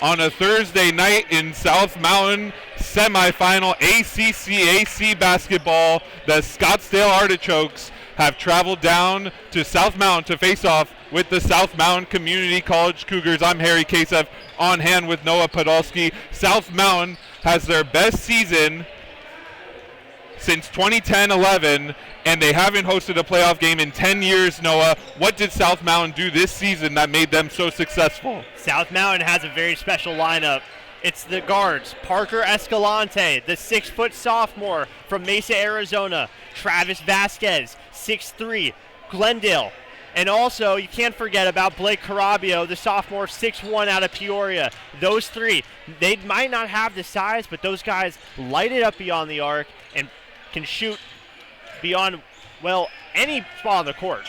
on a Thursday night in South Mountain semifinal ACCAC basketball. The Scottsdale Artichokes have traveled down to South Mountain to face off with the South Mountain Community College Cougars. I'm Harry Kasev on hand with Noah Podolsky. South Mountain has their best season since 2010-11, and they haven't hosted a playoff game in 10 years, Noah. What did South Mountain do this season that made them so successful? South Mountain has a very special lineup. It's the guards, Parker Escalante, the 6-foot sophomore from Mesa, Arizona, Travis Vasquez, 6'3", Glendale. And also, you can't forget about Blake Carabio, the sophomore, 6'1", out of Peoria. Those three, they might not have the size, but those guys light it up beyond the arc and can shoot beyond, well, any spot on the court.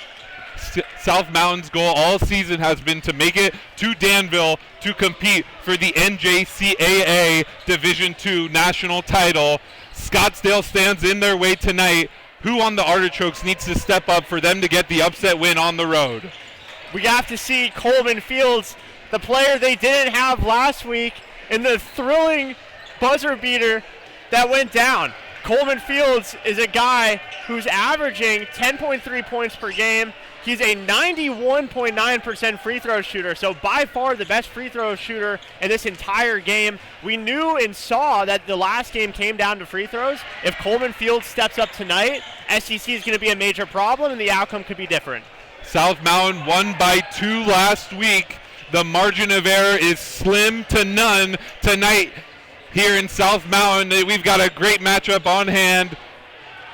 South Mountain's goal all season has been to make it to Danville to compete for the NJCAA Division II national title. Scottsdale stands in their way tonight. Who on the Artichokes needs to step up for them to get the upset win on the road? We have to see Coleman Fields, the player they didn't have last week, in the thrilling buzzer beater that went down. Coleman Fields is a guy who's averaging 10.3 points per game. He's a 91.9% free throw shooter, so by far the best free throw shooter in this entire game. We knew and saw that the last game came down to free throws. If Coleman Fields steps up tonight, SCC is going to be a major problem, and the outcome could be different. South Mountain won by 2 last week. The margin of error is slim to none tonight here in South Mountain. We've got a great matchup on hand.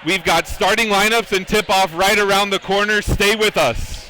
We've got starting lineups and tip-off right around the corner. Stay with us.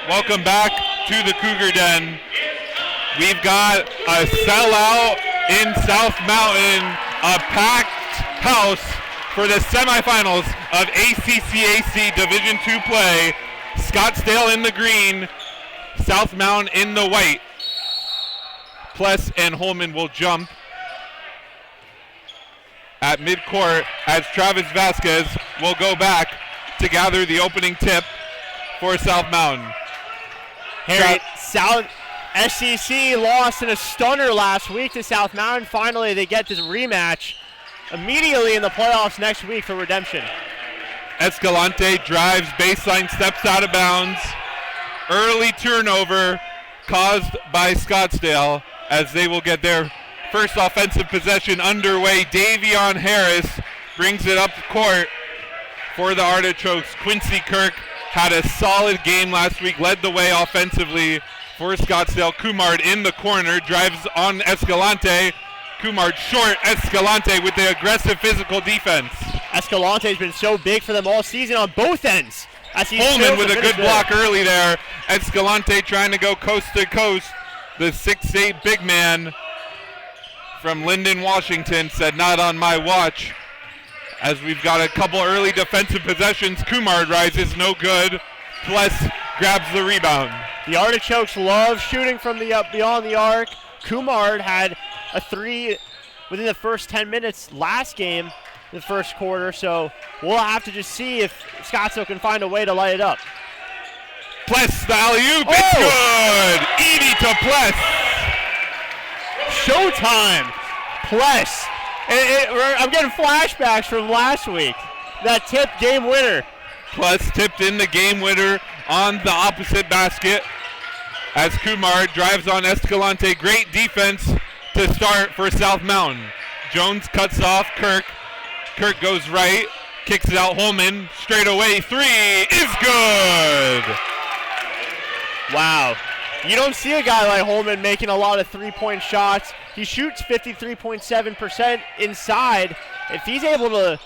Welcome back to the Cougar Den. We've got a sellout in South Mountain, a packed house for the semifinals of ACCAC Division II play. Scottsdale in the green, South Mountain in the white. Pless and Holman will jump at midcourt as Travis Vasquez will go back to gather the opening tip for South Mountain. Harry, South SCC lost in a stunner last week to South Mountain. Finally, they get this rematch immediately in the playoffs next week for redemption. Escalante drives baseline, steps out of bounds. Early turnover caused by Scottsdale as they will get their first offensive possession underway. Davion Harris brings it up court for the Artichokes. Quincy Kirk had a solid game last week, led the way offensively for Scottsdale. Kumard in the corner, drives on Escalante. Kumard short, Escalante with the aggressive physical defense. Escalante's been so big for them all season on both ends. Holman with a good block early there. Escalante trying to go coast to coast. The 6'8" big man from Linden, Washington said, "Not on my watch." As we've got a couple early defensive possessions, Kumard rises, no good. Pless grabs the rebound. The Artichokes love shooting from the beyond the arc. Kumard had a 3 within the first 10 minutes last game, the first quarter, so we'll have to just see if Scottsdale can find a way to light it up. Pless, the alley-oop, it's good! Edie to Pless. Showtime! Pless. I'm getting flashbacks from last week. That tip game winner. Pless tipped in the game winner on the opposite basket as Kumar drives on Escalante. Great defense to start for South Mountain. Jones cuts off Kirk. Kirk goes right, kicks it out. Holman straight away. 3 is good. Wow. You don't see a guy like Holman making a lot of three-point shots. He shoots 53.7% inside. If he's able to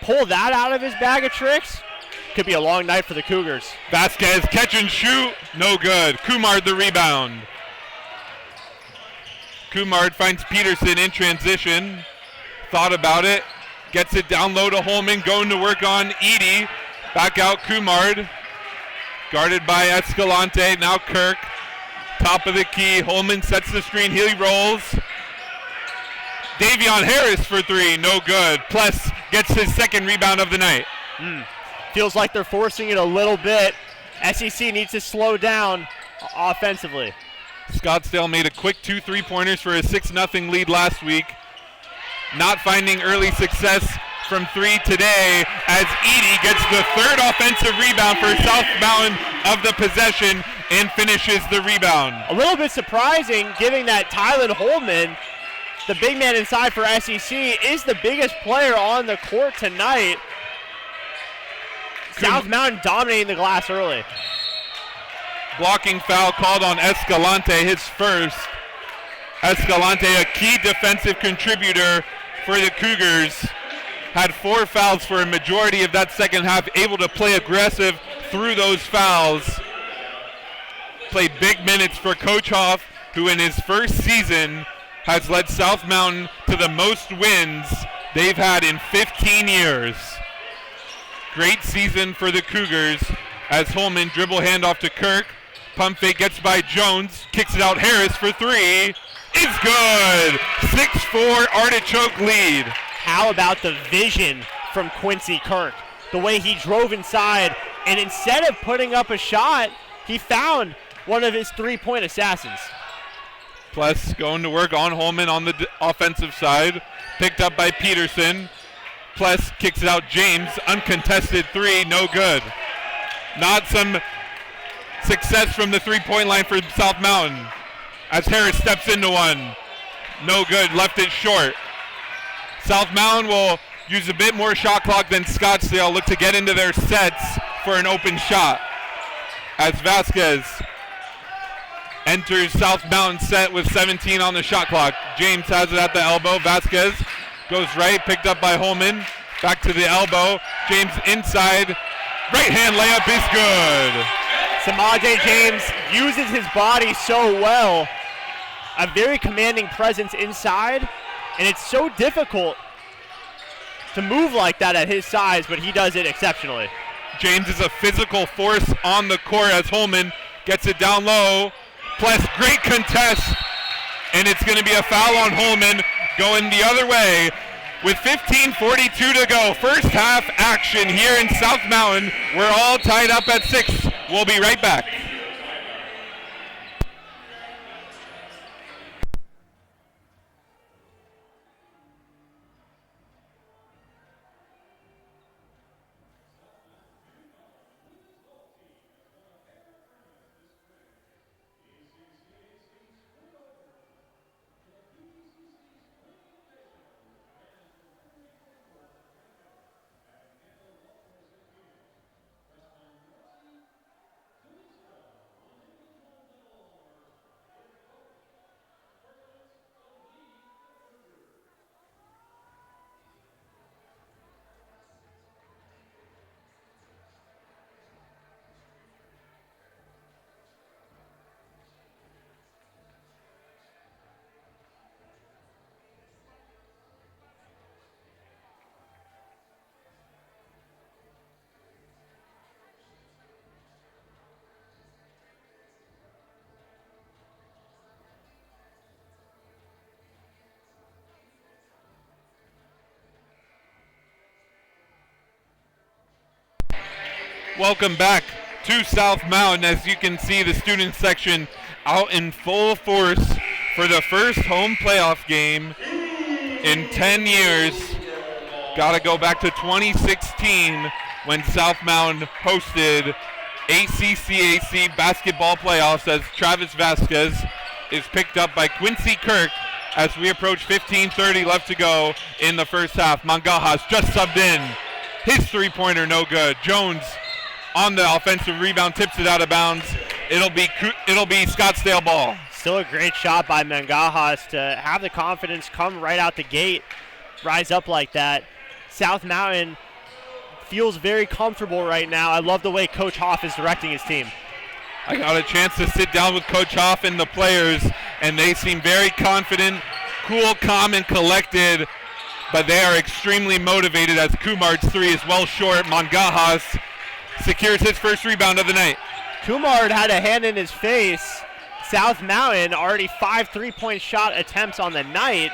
pull that out of his bag of tricks, could be a long night for the Cougars. Vasquez catch and shoot, no good. Kumard the rebound. Kumard finds Peterson in transition. Thought about it, gets it down low to Holman, going to work on Edie. Back out Kumard. Guarded by Escalante, now Kirk. Top of the key, Holman sets the screen, he rolls. Davion Harris for 3, no good. Pless gets his second rebound of the night. Feels like they're forcing it a little bit. SEC needs to slow down offensively. Scottsdale made a quick 2 3-pointers for a 6-0 lead last week. Not finding early success from 3 today as Edie gets the third offensive rebound for South Mountain of the possession and finishes the rebound. A little bit surprising, given that Tylen Holman, the big man inside for SEC, is the biggest player on the court tonight. South Mountain dominating the glass early. Blocking foul called on Escalante, his first. Escalante, a key defensive contributor for the Cougars, had 4 fouls for a majority of that second half, able to play aggressive through those fouls. Played big minutes for Coach Hoff, who in his first season has led South Mountain to the most wins they've had in 15 years. Great season for the Cougars as Holman dribble handoff to Kirk. Pump fake gets by Jones, kicks it out Harris for 3. It's good! 6-4 Artichoke lead. How about the vision from Quincy Kirk? The way he drove inside, and instead of putting up a shot, he found one of his 3-point assassins. Plus going to work on Holman on the offensive side. Picked up by Peterson. Plus kicks it out James. Uncontested 3, no good. Not some success from the 3-point line for South Mountain as Harris steps into one. No good, left it short. South Mountain will use a bit more shot clock than Scottsdale. Look to get into their sets for an open shot as Vasquez enters South Mountain set with 17 on the shot clock. James has it at the elbow. Vasquez goes right, picked up by Holman. Back to the elbow. James inside. Right hand layup is good. Samaje James uses his body so well. A very commanding presence inside, and it's so difficult to move like that at his size, but he does it exceptionally. James is a physical force on the court as Holman gets it down low. Plus, great contest, and it's going to be a foul on Holman going the other way with 15:42 to go. First half action here in South Mountain. We're all tied up at 6. We'll be right back. Welcome back to South Mountain. As you can see, the student section out in full force for the first home playoff game in 10 years. Got to go back to 2016 when South Mountain hosted ACCAC basketball playoffs as Travis Vasquez is picked up by Quincy Kirk as we approach 15:30 left to go in the first half. Mangajas just subbed in. His three-pointer no good. Jones on the offensive rebound, tips it out of bounds. It'll be Scottsdale ball. Still a great shot by Mangajas to have the confidence come right out the gate, rise up like that. South Mountain feels very comfortable right now. I love the way Coach Hoff is directing his team. I got a chance to sit down with Coach Hoff and the players, and they seem very confident, cool, calm, and collected, but they are extremely motivated as Kumar's three is well short. Mangajas secures his first rebound of the night. Kumar had a hand in his face. South Mountain already 5 3-point shot attempts on the night,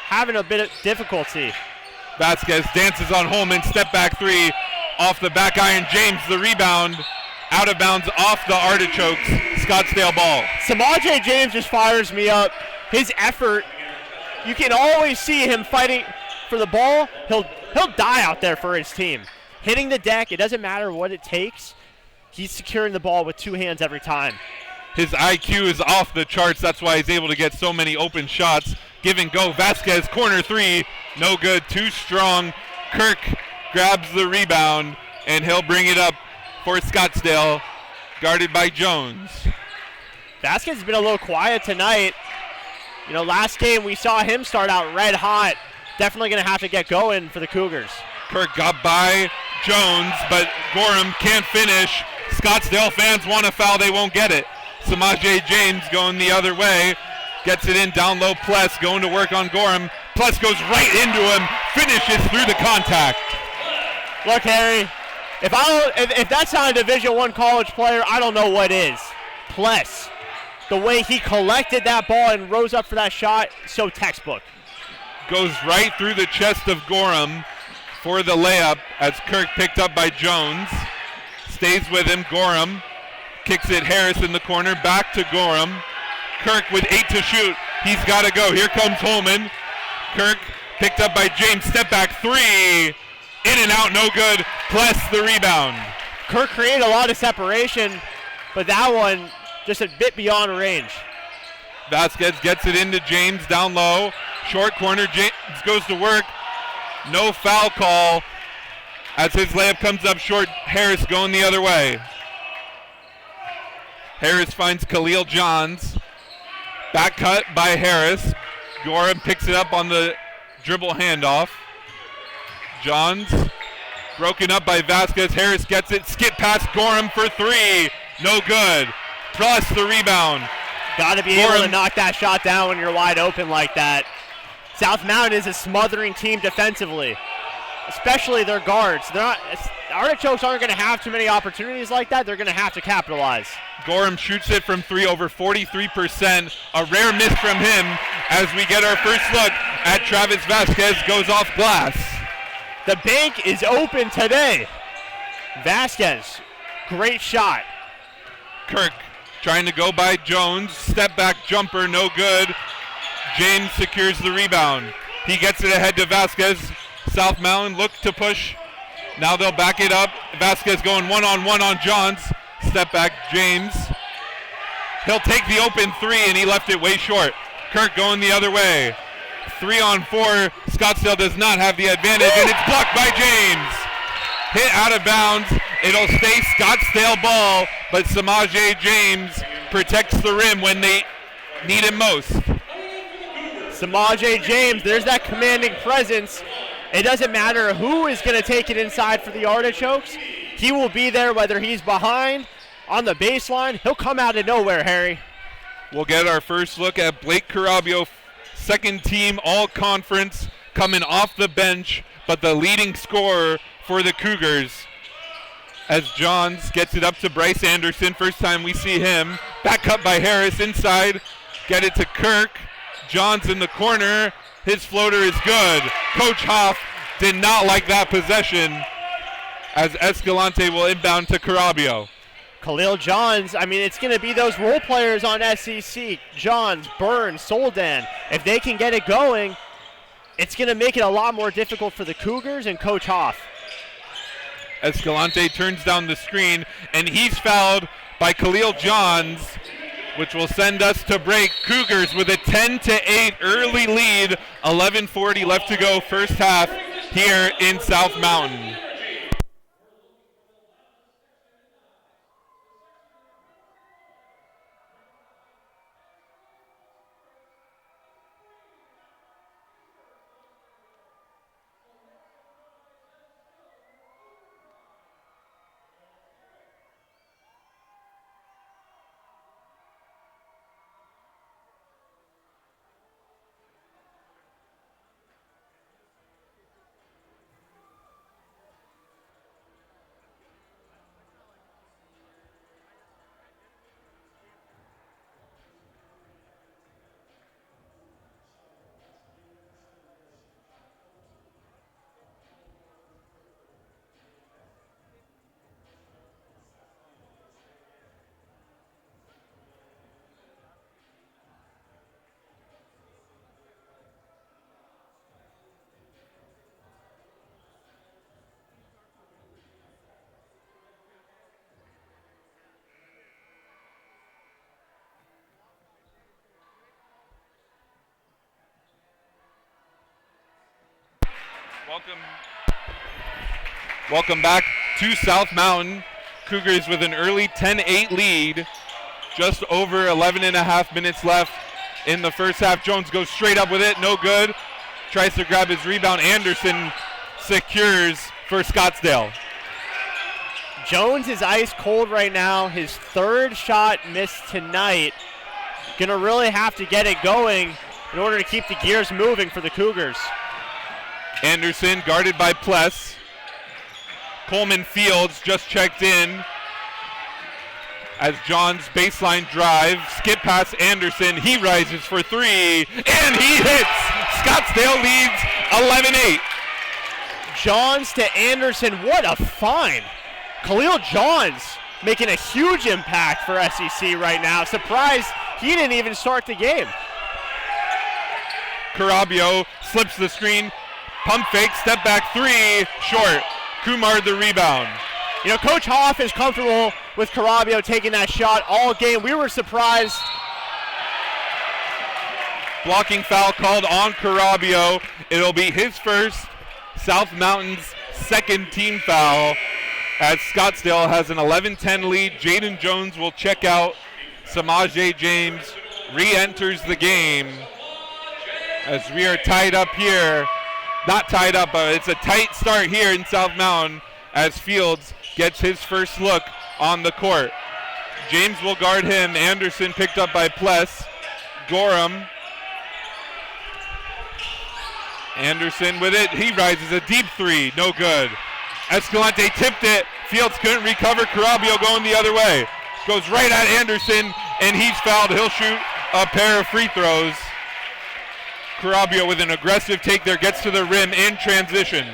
having a bit of difficulty. Vasquez dances on Holman, step back three off the back iron. James the rebound, out of bounds off the Artichokes. Scottsdale ball. Samaje James just fires me up. His effort, you can always see him fighting for the ball. He'll die out there for his team. Hitting the deck, it doesn't matter what it takes. He's securing the ball with two hands every time. His IQ is off the charts. That's why he's able to get so many open shots. Give and go. Vasquez, corner three. No good. Too strong. Kirk grabs the rebound, and he'll bring it up for Scottsdale, guarded by Jones. Vasquez has been a little quiet tonight. You know, last game we saw him start out red hot. Definitely going to have to get going for the Cougars. Kirk got by Jones, but Gorham can't finish. Scottsdale fans want a foul. They won't get it. Samaje James going the other way. Gets it in down low. Pless going to work on Gorham. Pless goes right into him. Finishes through the contact. Look, Harry, if that's not a Division I college player, I don't know what is. Pless, the way he collected that ball and rose up for that shot, so textbook. Goes right through the chest of Gorham for the layup as Kirk picked up by Jones. Stays with him. Gorham kicks it. Harris in the corner. Back to Gorham. Kirk with 8 to shoot. He's got to go. Here comes Holman. Kirk picked up by James. Step back three. In and out. No good. Plus the rebound. Kirk created a lot of separation, but that one just a bit beyond range. Vasquez gets it into James down low. Short corner. James goes to work. No foul call as his layup comes up short. Harris going the other way. Harris finds Khalil Johns. Back cut by Harris. Gorham picks it up on the dribble handoff. Johns broken up by Vasquez. Harris gets it. Skip past Gorham for three. No good. Plus the rebound. Got to be able to knock that shot down when you're wide open like that. South Mountain is a smothering team defensively, especially their guards. Artichokes aren't going to have too many opportunities like that. They're going to have to capitalize. Gorham shoots it from three, over 43%. A rare miss from him as we get our first look at Travis Vasquez, goes off glass. The bank is open today. Vasquez, great shot. Kirk trying to go by Jones. Step back jumper, no good. James secures the rebound. He gets it ahead to Vasquez. South Mountain look to push. Now they'll back it up. Vasquez going one-on-one on Johns. Step back James. He'll take the open three, and he left it way short. Kirk going the other way. 3-on-4. Scottsdale does not have the advantage, and it's blocked by James. Hit out of bounds. It'll stay Scottsdale ball, but Samaje James protects the rim when they need him most. Samaje James, there's that commanding presence. It doesn't matter who is going to take it inside for the Artichokes. He will be there whether he's behind, on the baseline. He'll come out of nowhere, Harry. We'll get our first look at Blake Carabio, second team all-conference, coming off the bench, but the leading scorer for the Cougars. As Johns gets it up to Bryce Anderson. First time we see him. Back up by Harris inside. Get it to Kirk. Johns in the corner. His floater is good. Coach Hoff did not like that possession as Escalante will inbound to Carabio. Khalil Johns, I mean, it's going to be those role players on SCC. Johns, Burns, Soldan. If they can get it going, it's going to make it a lot more difficult for the Cougars and Coach Hoff. Escalante turns down the screen, and he's fouled by Khalil Johns, which will send us to break. Cougars with a 10-8 early lead. 11:40 left to go first half here in South Mountain. Welcome back to South Mountain. Cougars with an early 10-8 lead. Just over 11 and a half minutes left in the first half. Jones goes straight up with it, no good. Tries to grab his rebound. Anderson secures for Scottsdale. Jones is ice cold right now. His third shot missed tonight. Gonna really have to get it going in order to keep the gears moving for the Cougars. Anderson guarded by Pless. Coleman Fields just checked in as John's baseline drive. Skip past Anderson. He rises for three, and he hits. Scottsdale leads 11-8. Johns to Anderson. What a find. Khalil Johns making a huge impact for SCC right now. Surprised he didn't even start the game. Carabio slips the screen. Pump fake, step back three, short. Kumar the rebound. You know, Coach Hoff is comfortable with Carabio taking that shot all game. We were surprised. Blocking foul called on Carabio. It'll be his first, South Mountain's second team foul, as Scottsdale has an 11-10 lead. Jaden Jones will check out. Samaje James re-enters the game as we are tied up here. Not tied up, but it's a tight start here in South Mountain as Fields gets his first look on the court. James will guard him. Anderson picked up by Pless. Gorham. Anderson with it. He rises a deep three. No good. Escalante tipped it. Fields couldn't recover. Carabio going the other way. Goes right at Anderson, and he's fouled. He'll shoot a pair of free throws. Carabio with an aggressive take there. Gets to the rim in transition.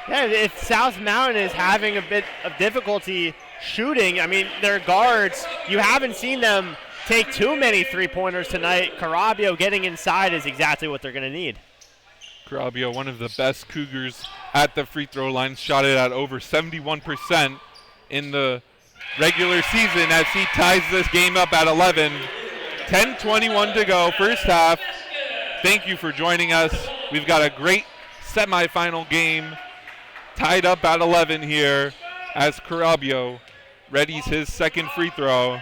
Yeah, if South Mountain is having a bit of difficulty shooting, I mean, their guards, you haven't seen them take too many three-pointers tonight. Carabio getting inside is exactly what they're going to need. Carabio, one of the best Cougars at the free throw line, shot it at over 71% in the regular season as he ties this game up at 11. 10:21 to go, first half. Thank you for joining us. We've got a great semifinal game tied up at 11 here as Carabio readies his second free throw.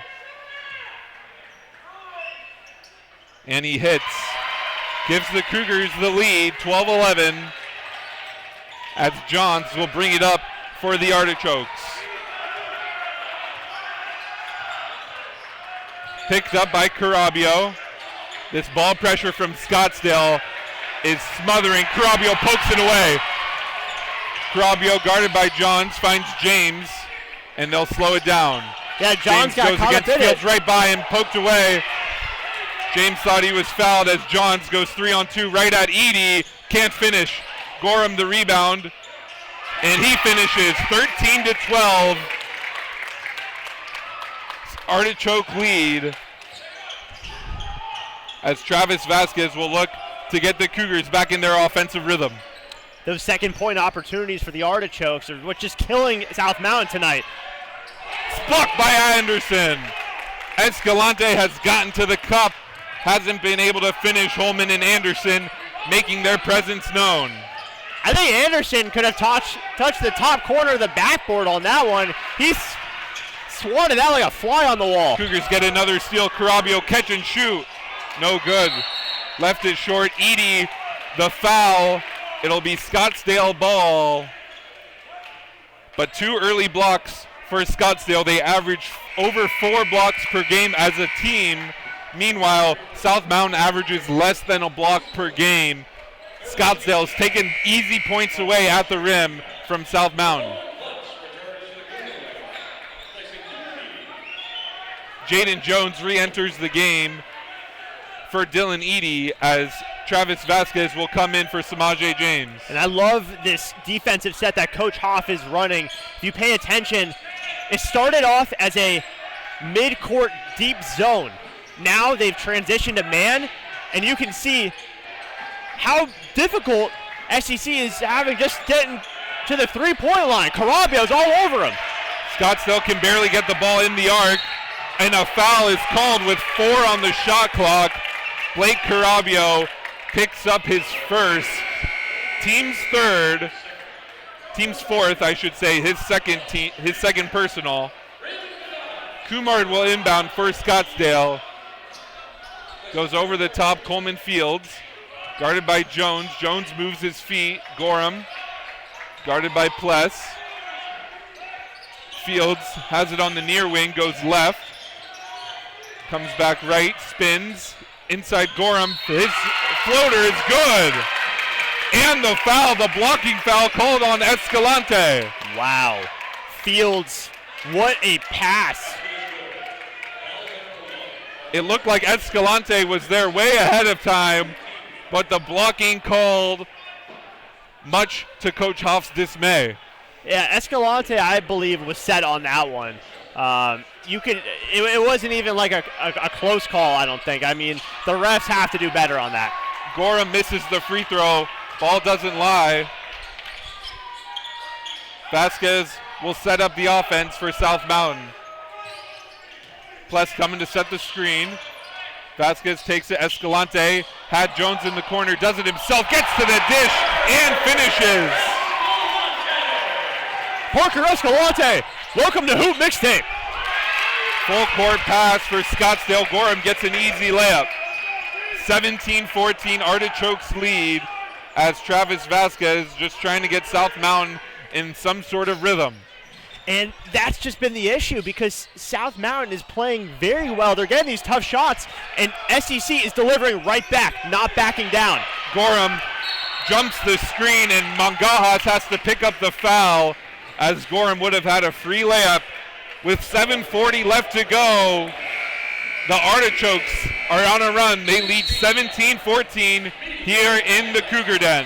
And he hits. Gives the Cougars the lead, 12-11, as Johns will bring it up for the Artichokes. Picked up by Carabio. This ball pressure from Scottsdale is smothering. Carabio pokes it away. Carabio guarded by Johns finds James, and they'll slow it down. Yeah, Johns got caught against up in Fields it. right by him, poked away. James thought he was fouled as Johns goes 3-on-2 right at Edie. Can't finish. Gorham the rebound, and he finishes 13-12. Artichoke lead as Travis Vasquez will look to get the Cougars back in their offensive rhythm. Those second-point opportunities for the Artichokes are what's just killing South Mountain tonight. Blocked by Anderson. Escalante has gotten to the cup. Hasn't been able to finish. Holman and Anderson making their presence known. I think Anderson could have touched the top corner of the backboard on that one. He's swatted that like a fly on the wall. Cougars get another steal. Carabio catch and shoot. No good. Left it short. Edie, the foul. It'll be Scottsdale ball. But 2 early blocks for Scottsdale. They average over 4 blocks per game as a team. Meanwhile, South Mountain averages less than a block per game. Scottsdale's taken easy points away at the rim from South Mountain. Jaden Jones re-enters the game for Dylan Edie as Travis Vasquez will come in for Samaje James. And I love this defensive set that Coach Hoff is running. If you pay attention, it started off as a mid-court deep zone. Now they've transitioned to man, and you can see how difficult SCC is having just getting to the three-point line. Carabio's all over him. Scottsdale can barely get the ball in the arc, and a foul is called with 4 on the shot clock. Blake Carabio picks up his first, team's fourth, I should say, his second personal. Kumard will inbound for Scottsdale. Goes over the top, Coleman Fields, guarded by Jones. Jones moves his feet. Gorham, guarded by Pless. Fields has it on the near wing, goes left. Comes back right, spins. Inside Gorham, his floater is good. And the foul, the blocking foul called on Escalante. Wow. Fields, what a pass. It looked like Escalante was there way ahead of time, but the blocking called, much to Coach Hoff's dismay. Yeah, Escalante, I believe, was set on that one. It wasn't even like a close call, I don't think. I mean, the refs have to do better on that. Gorham misses the free throw. Ball doesn't lie. Vasquez will set up the offense for South Mountain. Pless coming to set the screen. Vasquez takes it. Escalante had Jones in the corner, does it himself, gets to the dish, and finishes. Parker Escalante, welcome to Hoop Mixtape. Full court pass for Scottsdale. Gorham gets an easy layup. 17-14 Artichokes lead as Travis Vasquez just trying to get South Mountain in some sort of rhythm. And that's just been the issue because South Mountain is playing very well. They're getting these tough shots, and SCC is delivering right back, not backing down. Gorham jumps the screen, and Mangajas has to pick up the foul as Gorham would have had a free layup. With 7:40 left to go, the Artichokes are on a run. They lead 17-14 here in the Cougar Den.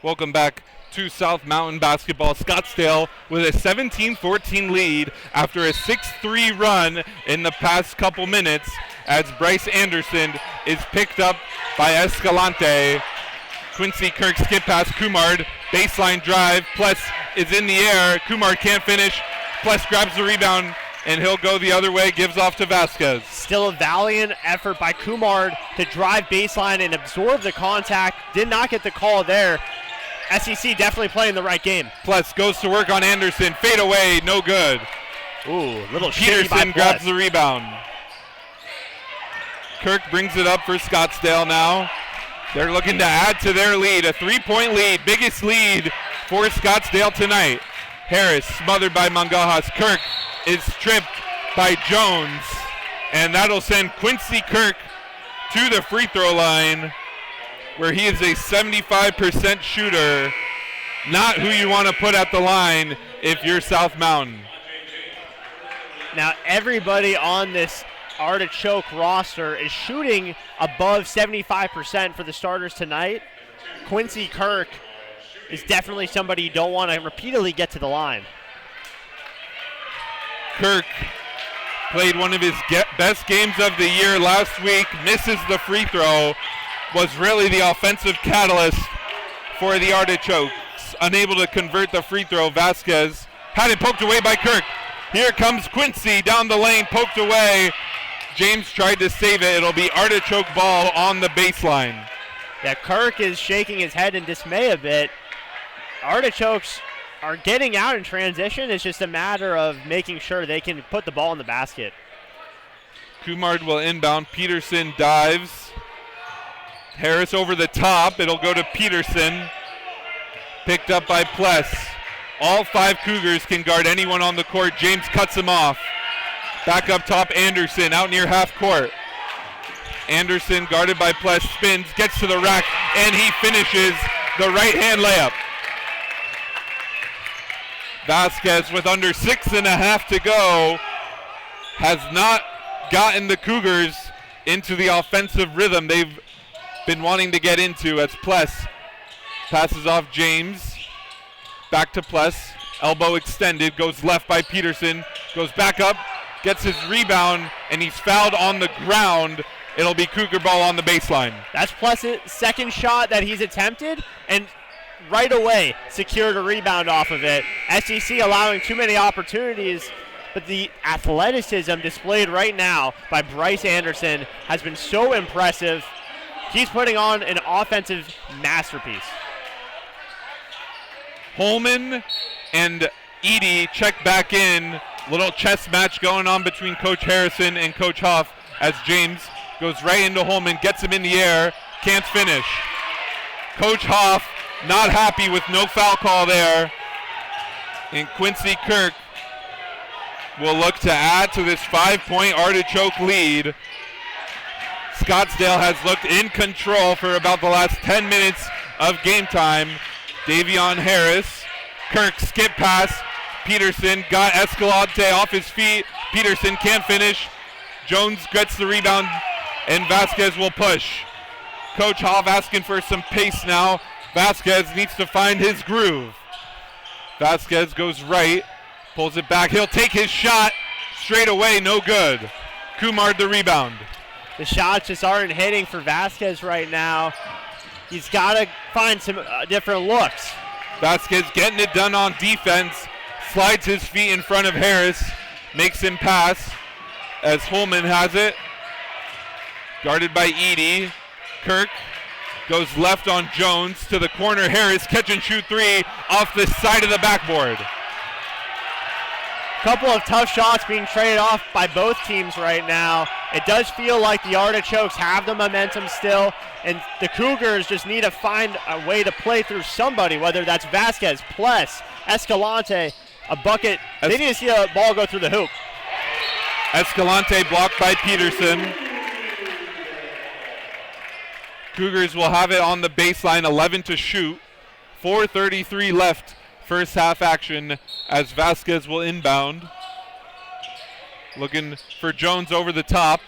Welcome back to South Mountain basketball. Scottsdale with a 17-14 lead after a 6-3 run in the past couple minutes as Bryce Anderson is picked up by Escalante. Quincy Kirk skip pass Kumard, baseline drive, Pless is in the air, Kumard can't finish, Pless grabs the rebound and he'll go the other way, gives off to Vasquez. Still a valiant effort by Kumard to drive baseline and absorb the contact, did not get the call there. SCC definitely playing the right game. Pless goes to work on Anderson, fade away, no good. Ooh, little shitty by Peterson Pless. grabs the rebound. Kirk brings it up for Scottsdale now. They're looking to add to their lead, a 3-point lead, biggest lead for Scottsdale tonight. Harris smothered by Mangajas. Kirk is tripped by Jones, and that'll send Quincy Kirk to the free throw line, where he is a 75% shooter, not who you want to put at the line if you're South Mountain. Now everybody on this Artichoke roster is shooting above 75% for the starters tonight. Quincy Kirk is definitely somebody you don't want to repeatedly get to the line. Kirk played one of his best games of the year last week, misses the free throw, was really the offensive catalyst for the Artichokes. Unable to convert the free throw, Vasquez had it poked away by Kirk. Here comes Quincy down the lane, poked away. James tried to save it. It'll be Artichoke ball on the baseline. Yeah, Kirk is shaking his head in dismay a bit. Artichokes are getting out in transition. It's just a matter of making sure they can put the ball in the basket. Kumard will inbound. Peterson dives. Harris over the top. It'll go to Peterson. Picked up by Pless. All 5 Cougars can guard anyone on the court. James cuts him off. Back up top, Anderson out near half court. Anderson guarded by Pless, spins, gets to the rack, and he finishes the right-hand layup. Vasquez with under 6.5 to go has not gotten the Cougars into the offensive rhythm they've been wanting to get into as Pless passes off James. Back to Pless, elbow extended, goes left by Peterson, goes back up, gets his rebound, and he's fouled on the ground. It'll be Cougar ball on the baseline. That's Pless's second shot that he's attempted, and right away secured a rebound off of it. SCC allowing too many opportunities, but the athleticism displayed right now by Bryce Anderson has been so impressive. He's putting on an offensive masterpiece. Holman and Edie check back in. Little chess match going on between Coach Harrison and Coach Huff as James goes right into Holman, gets him in the air, can't finish. Coach Hoff not happy with no foul call there. And Quincy Kirk will look to add to this 5-point Artichoke lead. Scottsdale has looked in control for about the last 10 minutes of game time. Davion Harris, Kirk skip pass. Peterson got Escalante off his feet. Peterson can't finish. Jones gets the rebound, and Vasquez will push. Coach Hoff asking for some pace now. Vasquez needs to find his groove. Vasquez goes right, pulls it back. He'll take his shot straight away, no good. Kumar the rebound. The shots just aren't hitting for Vasquez right now. He's got to find some different looks. Vasquez getting it done on defense. Slides his feet in front of Harris. Makes him pass as Holman has it. Guarded by Edie. Kirk goes left on Jones to the corner. Harris catch and shoot three off the side of the backboard. Couple of tough shots being traded off by both teams right now. It does feel like the Artichokes have the momentum still, and the Cougars just need to find a way to play through somebody, whether that's Vasquez, Pless, Escalante, a bucket. They need to see the ball go through the hoop. Escalante blocked by Peterson. Cougars will have it on the baseline, 11 to shoot. 4:33 left, first half action as Vasquez will inbound. Looking for Jones over the top.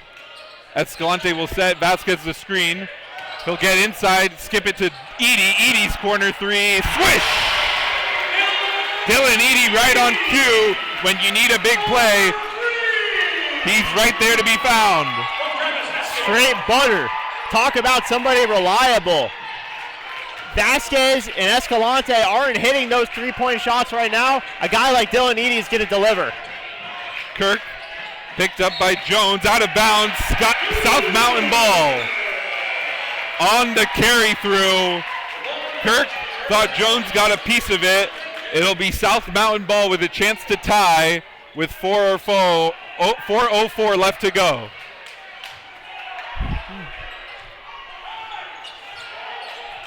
Escalante will set Vasquez the screen. He'll get inside, skip it to Edie. Edie's corner three, swish! Dylan Edie right on cue when you need a big play. He's right there to be found. Straight butter. Talk about somebody reliable. Vasquez and Escalante aren't hitting those three-point shots right now. A guy like Dylan Edie is going to deliver. Kirk picked up by Jones, out of bounds. South Mountain ball. On the carry through. Kirk thought Jones got a piece of it. It'll be South Mountain ball with a chance to tie with 4:04 left to go.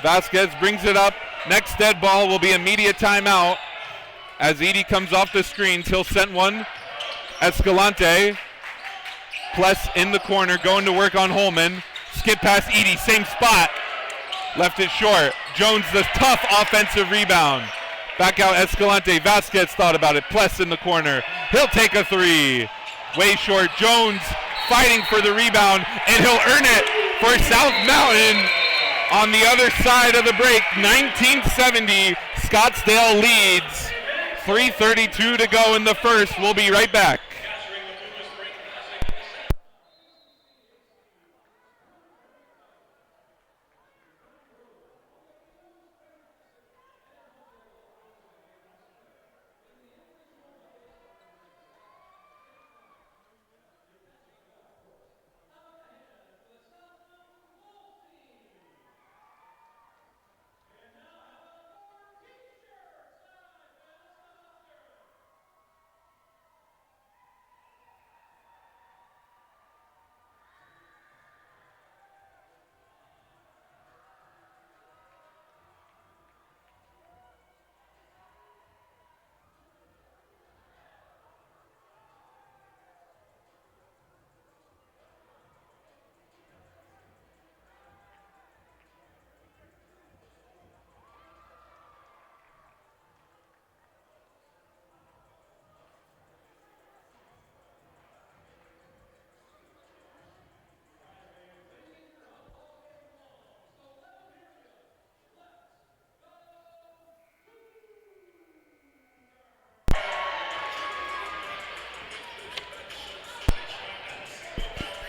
Vasquez brings it up. Next dead ball will be immediate timeout. As Edie comes off the screens, he'll send one. Escalante. Pless in the corner, going to work on Holman. Skip past Edie, same spot. Left it short. Jones, the tough offensive rebound. Back out Escalante. Vasquez thought about it. Pless in the corner. He'll take a three. Way short. Jones fighting for the rebound, and he'll earn it for South Mountain. On the other side of the break, 1970, Scottsdale leads. 3:32 to go in the first. We'll be right back.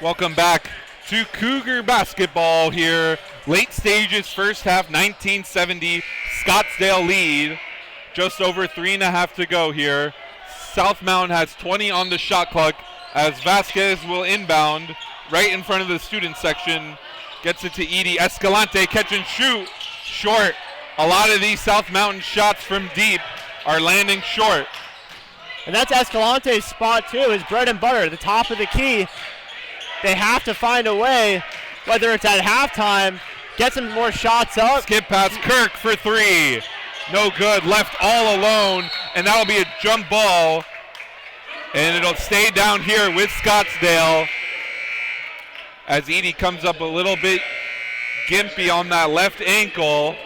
Welcome back to Cougar basketball here. Late stages, first half, 1970. Scottsdale lead. Just over 3.5 to go here. South Mountain has 20 on the shot clock as Vasquez will inbound right in front of the student section. Gets it to Edie. Escalante catch and shoot. Short. A lot of these South Mountain shots from deep are landing short. And that's Escalante's spot too, his bread and butter, the top of the key. They have to find a way, whether it's at halftime, get some more shots up. Skip pass, Kirk for three. No good, left all alone, and that'll be a jump ball. And it'll stay down here with Scottsdale as Edie comes up a little bit gimpy on that left ankle.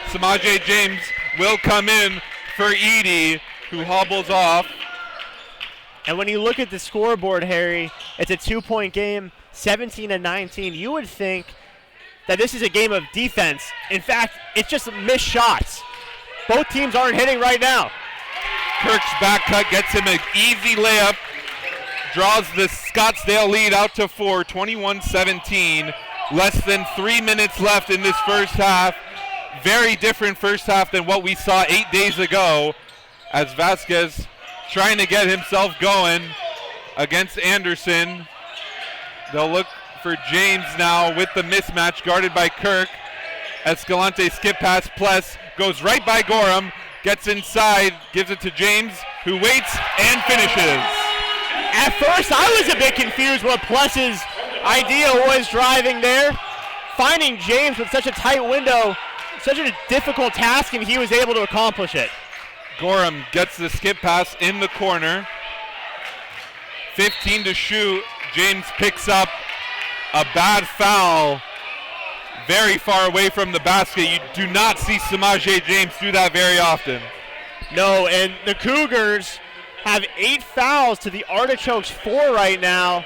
Samaje James will come in for Edie, who hobbles off. And when you look at the scoreboard, Harry, it's a 2-point game, 17-19. You would think that this is a game of defense. In fact, it's just missed shots. Both teams aren't hitting right now. Kirk's back cut gets him an easy layup. Draws the Scottsdale lead out to 4, 21-17. Less than 3 minutes left in this first half. Very different first half than what we saw 8 days ago, as Vasquez trying to get himself going against Anderson. They'll look for James now with the mismatch, guarded by Kirk. Escalante skip pass, Pless goes right by Gorham, gets inside, gives it to James, who waits and finishes. At first, I was a bit confused what Pless's idea was driving there. Finding James with such a tight window, such a difficult task, and he was able to accomplish it. Gorham gets the skip pass in the corner. 15 to shoot. James picks up a bad foul very far away from the basket. You do not see Samaje James do that very often. No, and the Cougars have 8 fouls to the Artichokes 4 right now.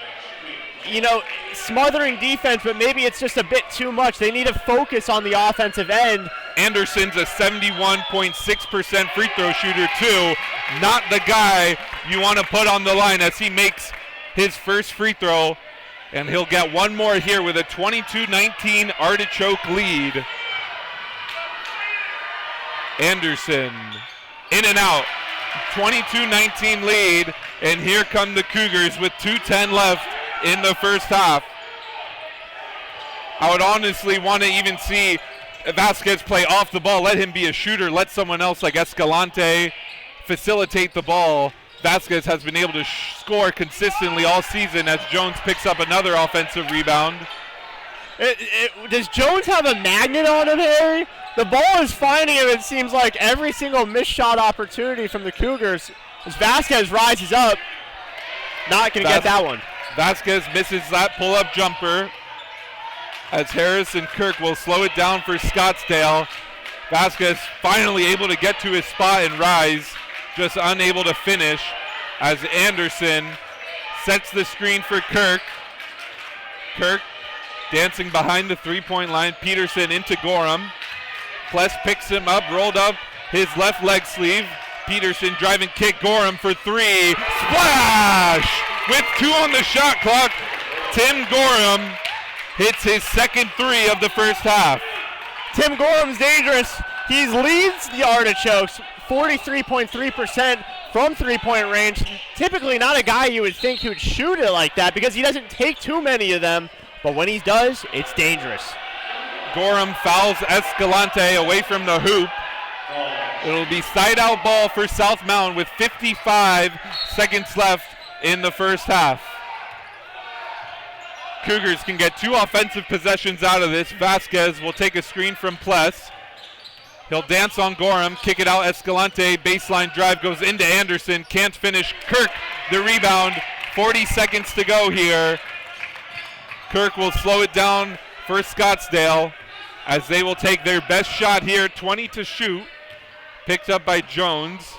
You know, smothering defense, but maybe it's just a bit too much. They need to focus on the offensive end. Anderson's a 71.6% free throw shooter too. Not the guy you want to put on the line as he makes his first free throw. And he'll get one more here with a 22-19 Artichoke lead. Anderson in and out. 22-19 lead. And here come the Cougars with 2:10 left in the first half. I would honestly want to even see Vasquez play off the ball. Let him be a shooter. Let someone else like Escalante facilitate the ball. Vasquez has been able to score consistently all season as Jones picks up another offensive rebound. Does Jones have a magnet on him, Harry? The ball is finding him, it seems like, every single missed shot opportunity from the Cougars. As Vasquez rises up, not going to get that one. Vasquez misses that pull-up jumper as Harris and Kirk will slow it down for Scottsdale. Vasquez finally able to get to his spot and rise, just unable to finish as Anderson sets the screen for Kirk. Kirk dancing behind the three-point line. Peterson into Gorham. Pless picks him up, rolled up his left leg sleeve. Peterson driving kick, Gorham for three. Splash! With 2 on the shot clock, Tim Gorham hits his second 3 of the first half. Tim Gorham's dangerous. He leads the Artichokes 43.3% from three-point range. Typically not a guy you would think who would shoot it like that because he doesn't take too many of them. But when he does, it's dangerous. Gorham fouls Escalante away from the hoop. It'll be side-out ball for South Mountain with 55 seconds left in the first half. Cougars can get 2 offensive possessions out of this. Vasquez will take a screen from Pless. He'll dance on Gorham, kick it out Escalante, baseline drive goes into Anderson, can't finish. Kirk, the rebound, 40 seconds to go here. Kirk will slow it down for Scottsdale as they will take their best shot here, 20 to shoot. Picked up by Jones.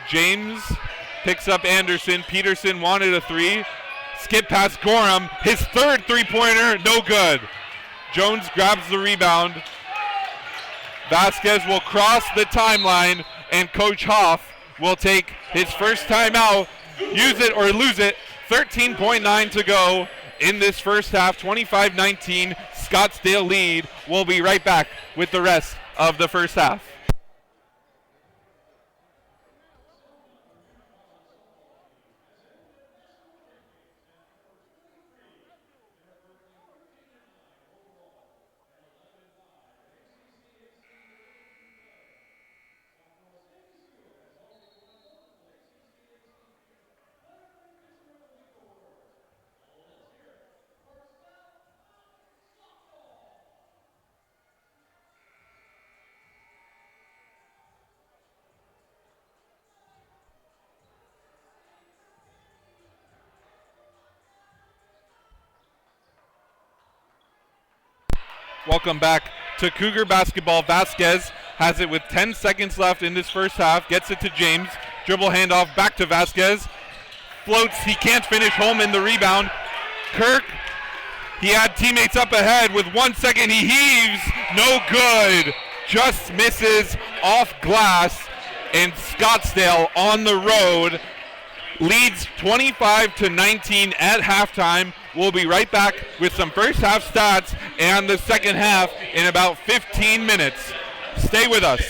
James picks up Anderson. Peterson wanted a 3. Skip past Gorham. His third three-pointer, no good. Jones grabs the rebound. Vasquez will cross the timeline, and Coach Hoff will take his first timeout. Use it or lose it. 13.9 to go in this first half. 25-19, Scottsdale lead. We'll be right back with the rest of the first half. Welcome back to Cougar basketball. Vasquez has it with 10 seconds left in this first half. Gets it to James. Dribble handoff back to Vasquez. Floats. He can't finish. Holman the rebound. Kirk, he had teammates up ahead with 1 second. He heaves. No good. Just misses off glass. And Scottsdale on the road leads 25-19 at halftime. We'll be right back with some first half stats and the second half in about 15 minutes. Stay with us.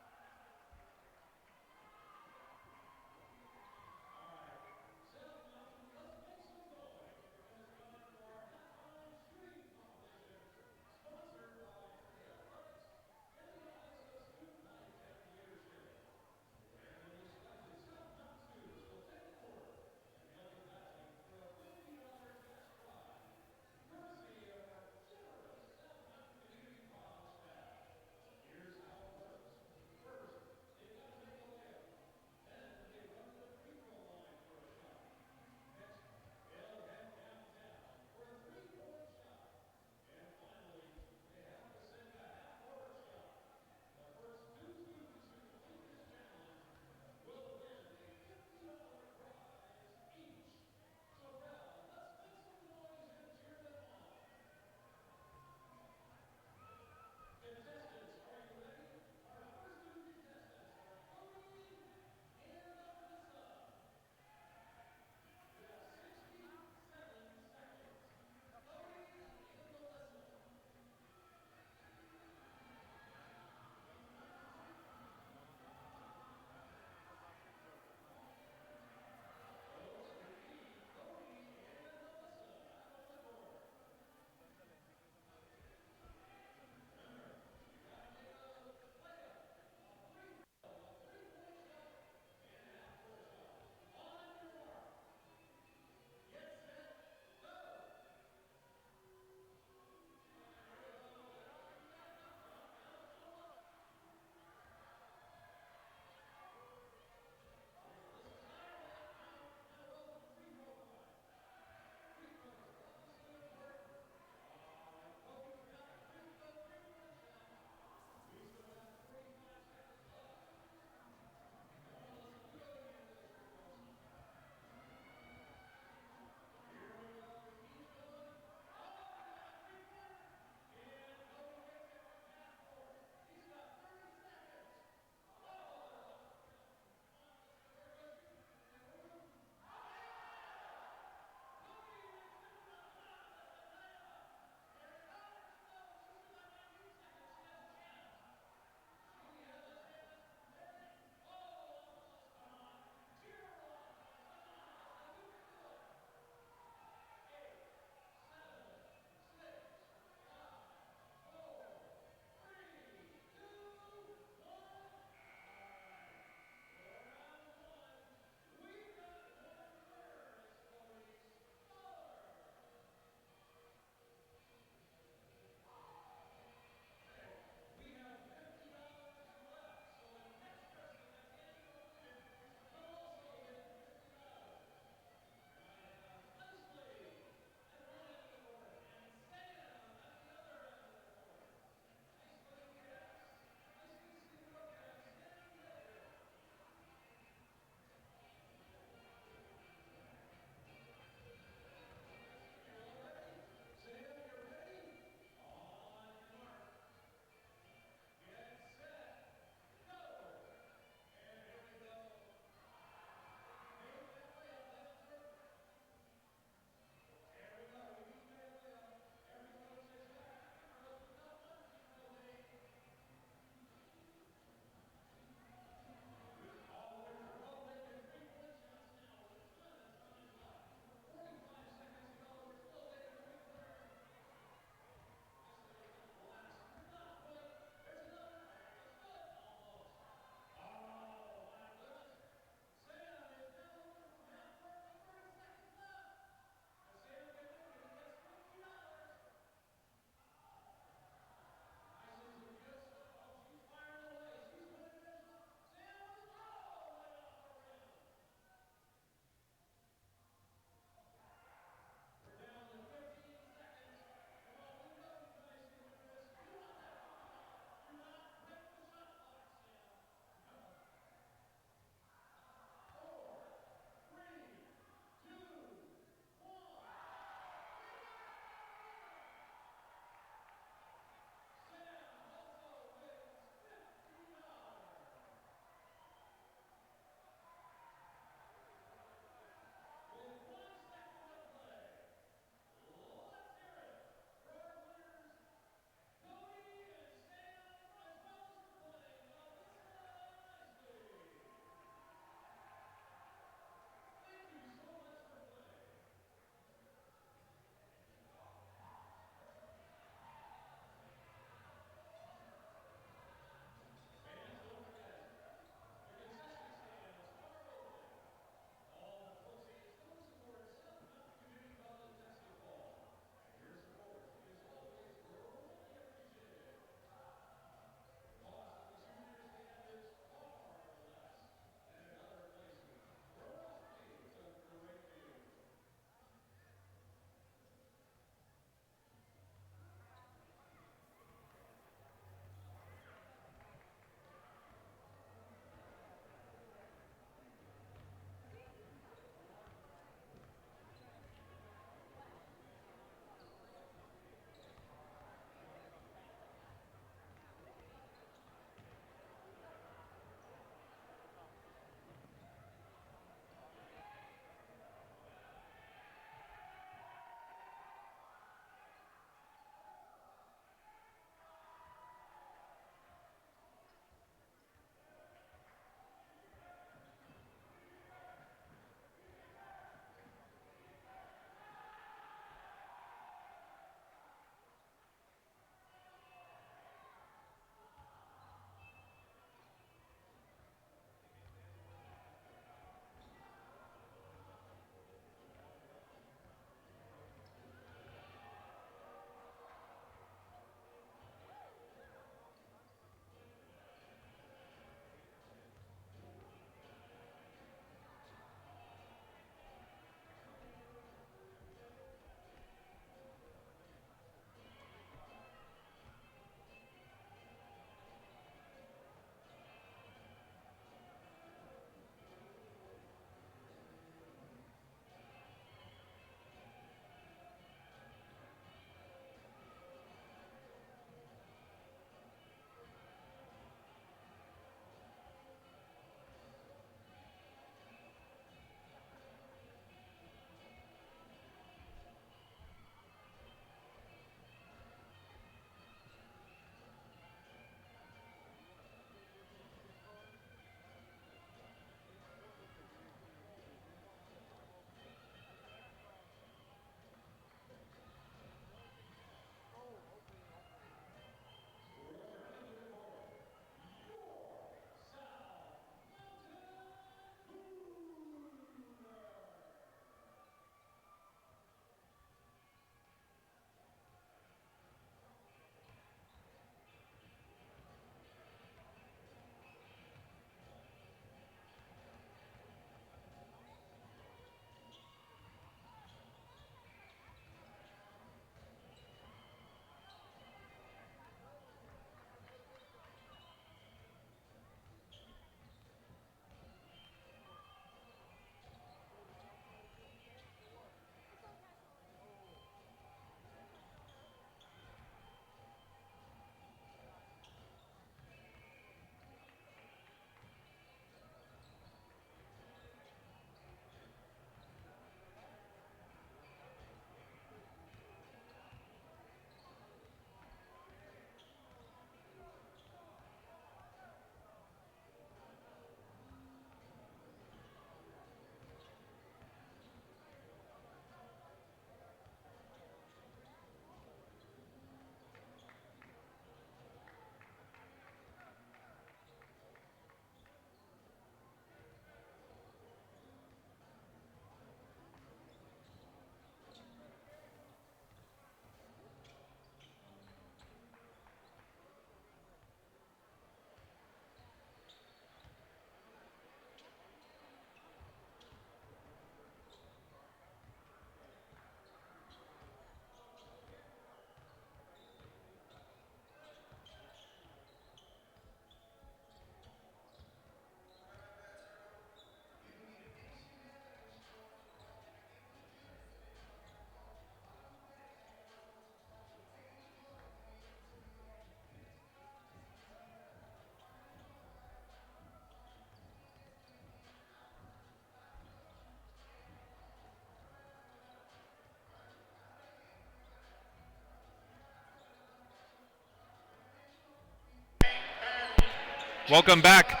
Welcome back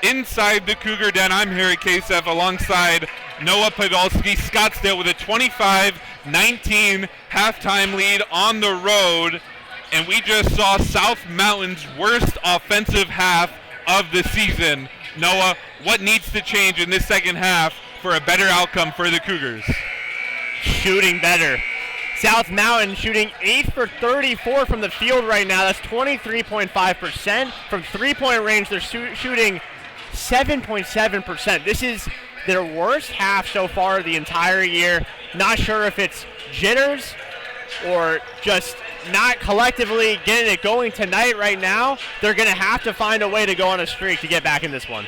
inside the Cougar Den. I'm Harry Kasef alongside Noah Podolsky. Scottsdale with a 25-19 halftime lead on the road. And we just saw South Mountain's worst offensive half of the season. Noah, what needs to change in this second half for a better outcome for the Cougars? Shooting better. South Mountain shooting 8 for 34 from the field right now. That's 23.5%. From three-point range, they're shooting 7.7%. This is their worst half so far the entire year. Not sure if it's jitters or just not collectively getting it going tonight right now. They're going to have to find a way to go on a streak to get back in this one.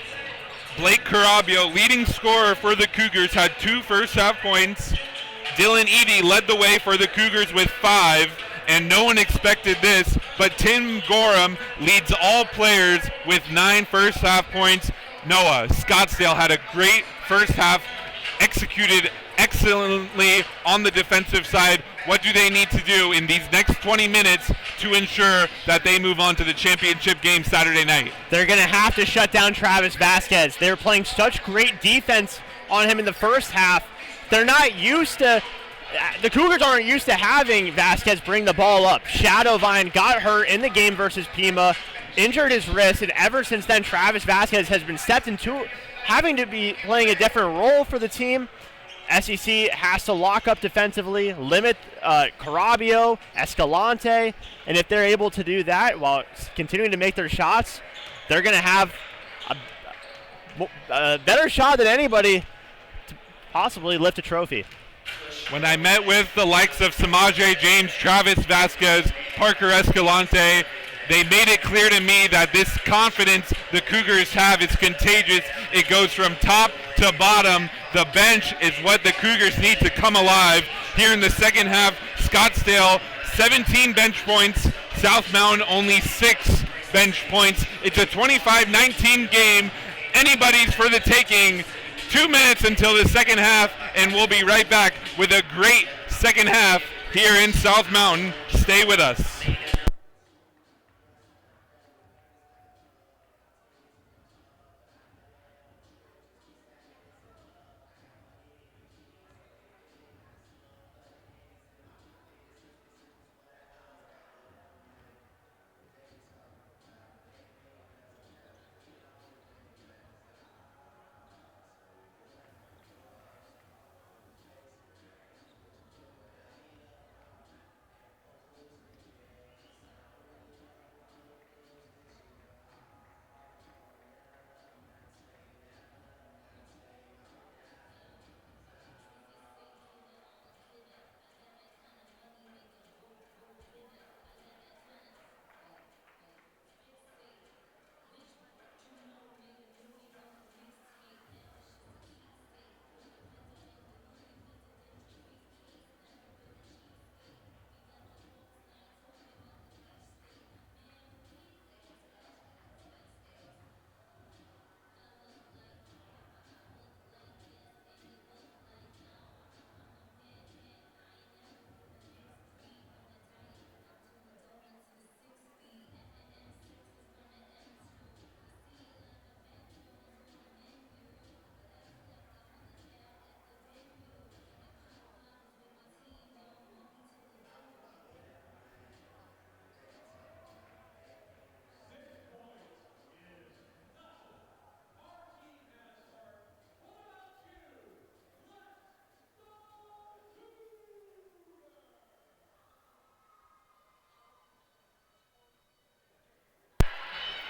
Blake Carabio, leading scorer for the Cougars, had 2 first-half points. Dylan Eady led the way for the Cougars with 5, and no one expected this, but Tim Gorham leads all players with 9 first-half points. Noah, Scottsdale had a great first half, executed excellently on the defensive side. What do they need to do in these next 20 minutes to ensure that they move on to the championship game Saturday night? They're going to have to shut down Travis Vasquez. They're playing such great defense on him in the first half. They're not used to, the Cougars aren't used to having Vasquez bring the ball up. Shadowvine got hurt in the game versus Pima, injured his wrist, and ever since then Travis Vasquez has been stepped into having to be playing a different role for the team. SCC has to lock up defensively, limit Carabio, Escalante, and if they're able to do that while continuing to make their shots, they're going to have a better shot than anybody to possibly lift a trophy. When I met with the likes of Samaje James, Travis Vasquez, Parker Escalante, they made it clear to me that this confidence the Cougars have is contagious. It goes from top to bottom. The bench is what the Cougars need to come alive. Here in the second half, Scottsdale, 17 bench points. South Mountain, only 6 bench points. It's a 25-19 game. Anybody's for the taking. 2 minutes until the second half, and we'll be right back with a great second half here in South Mountain. Stay with us.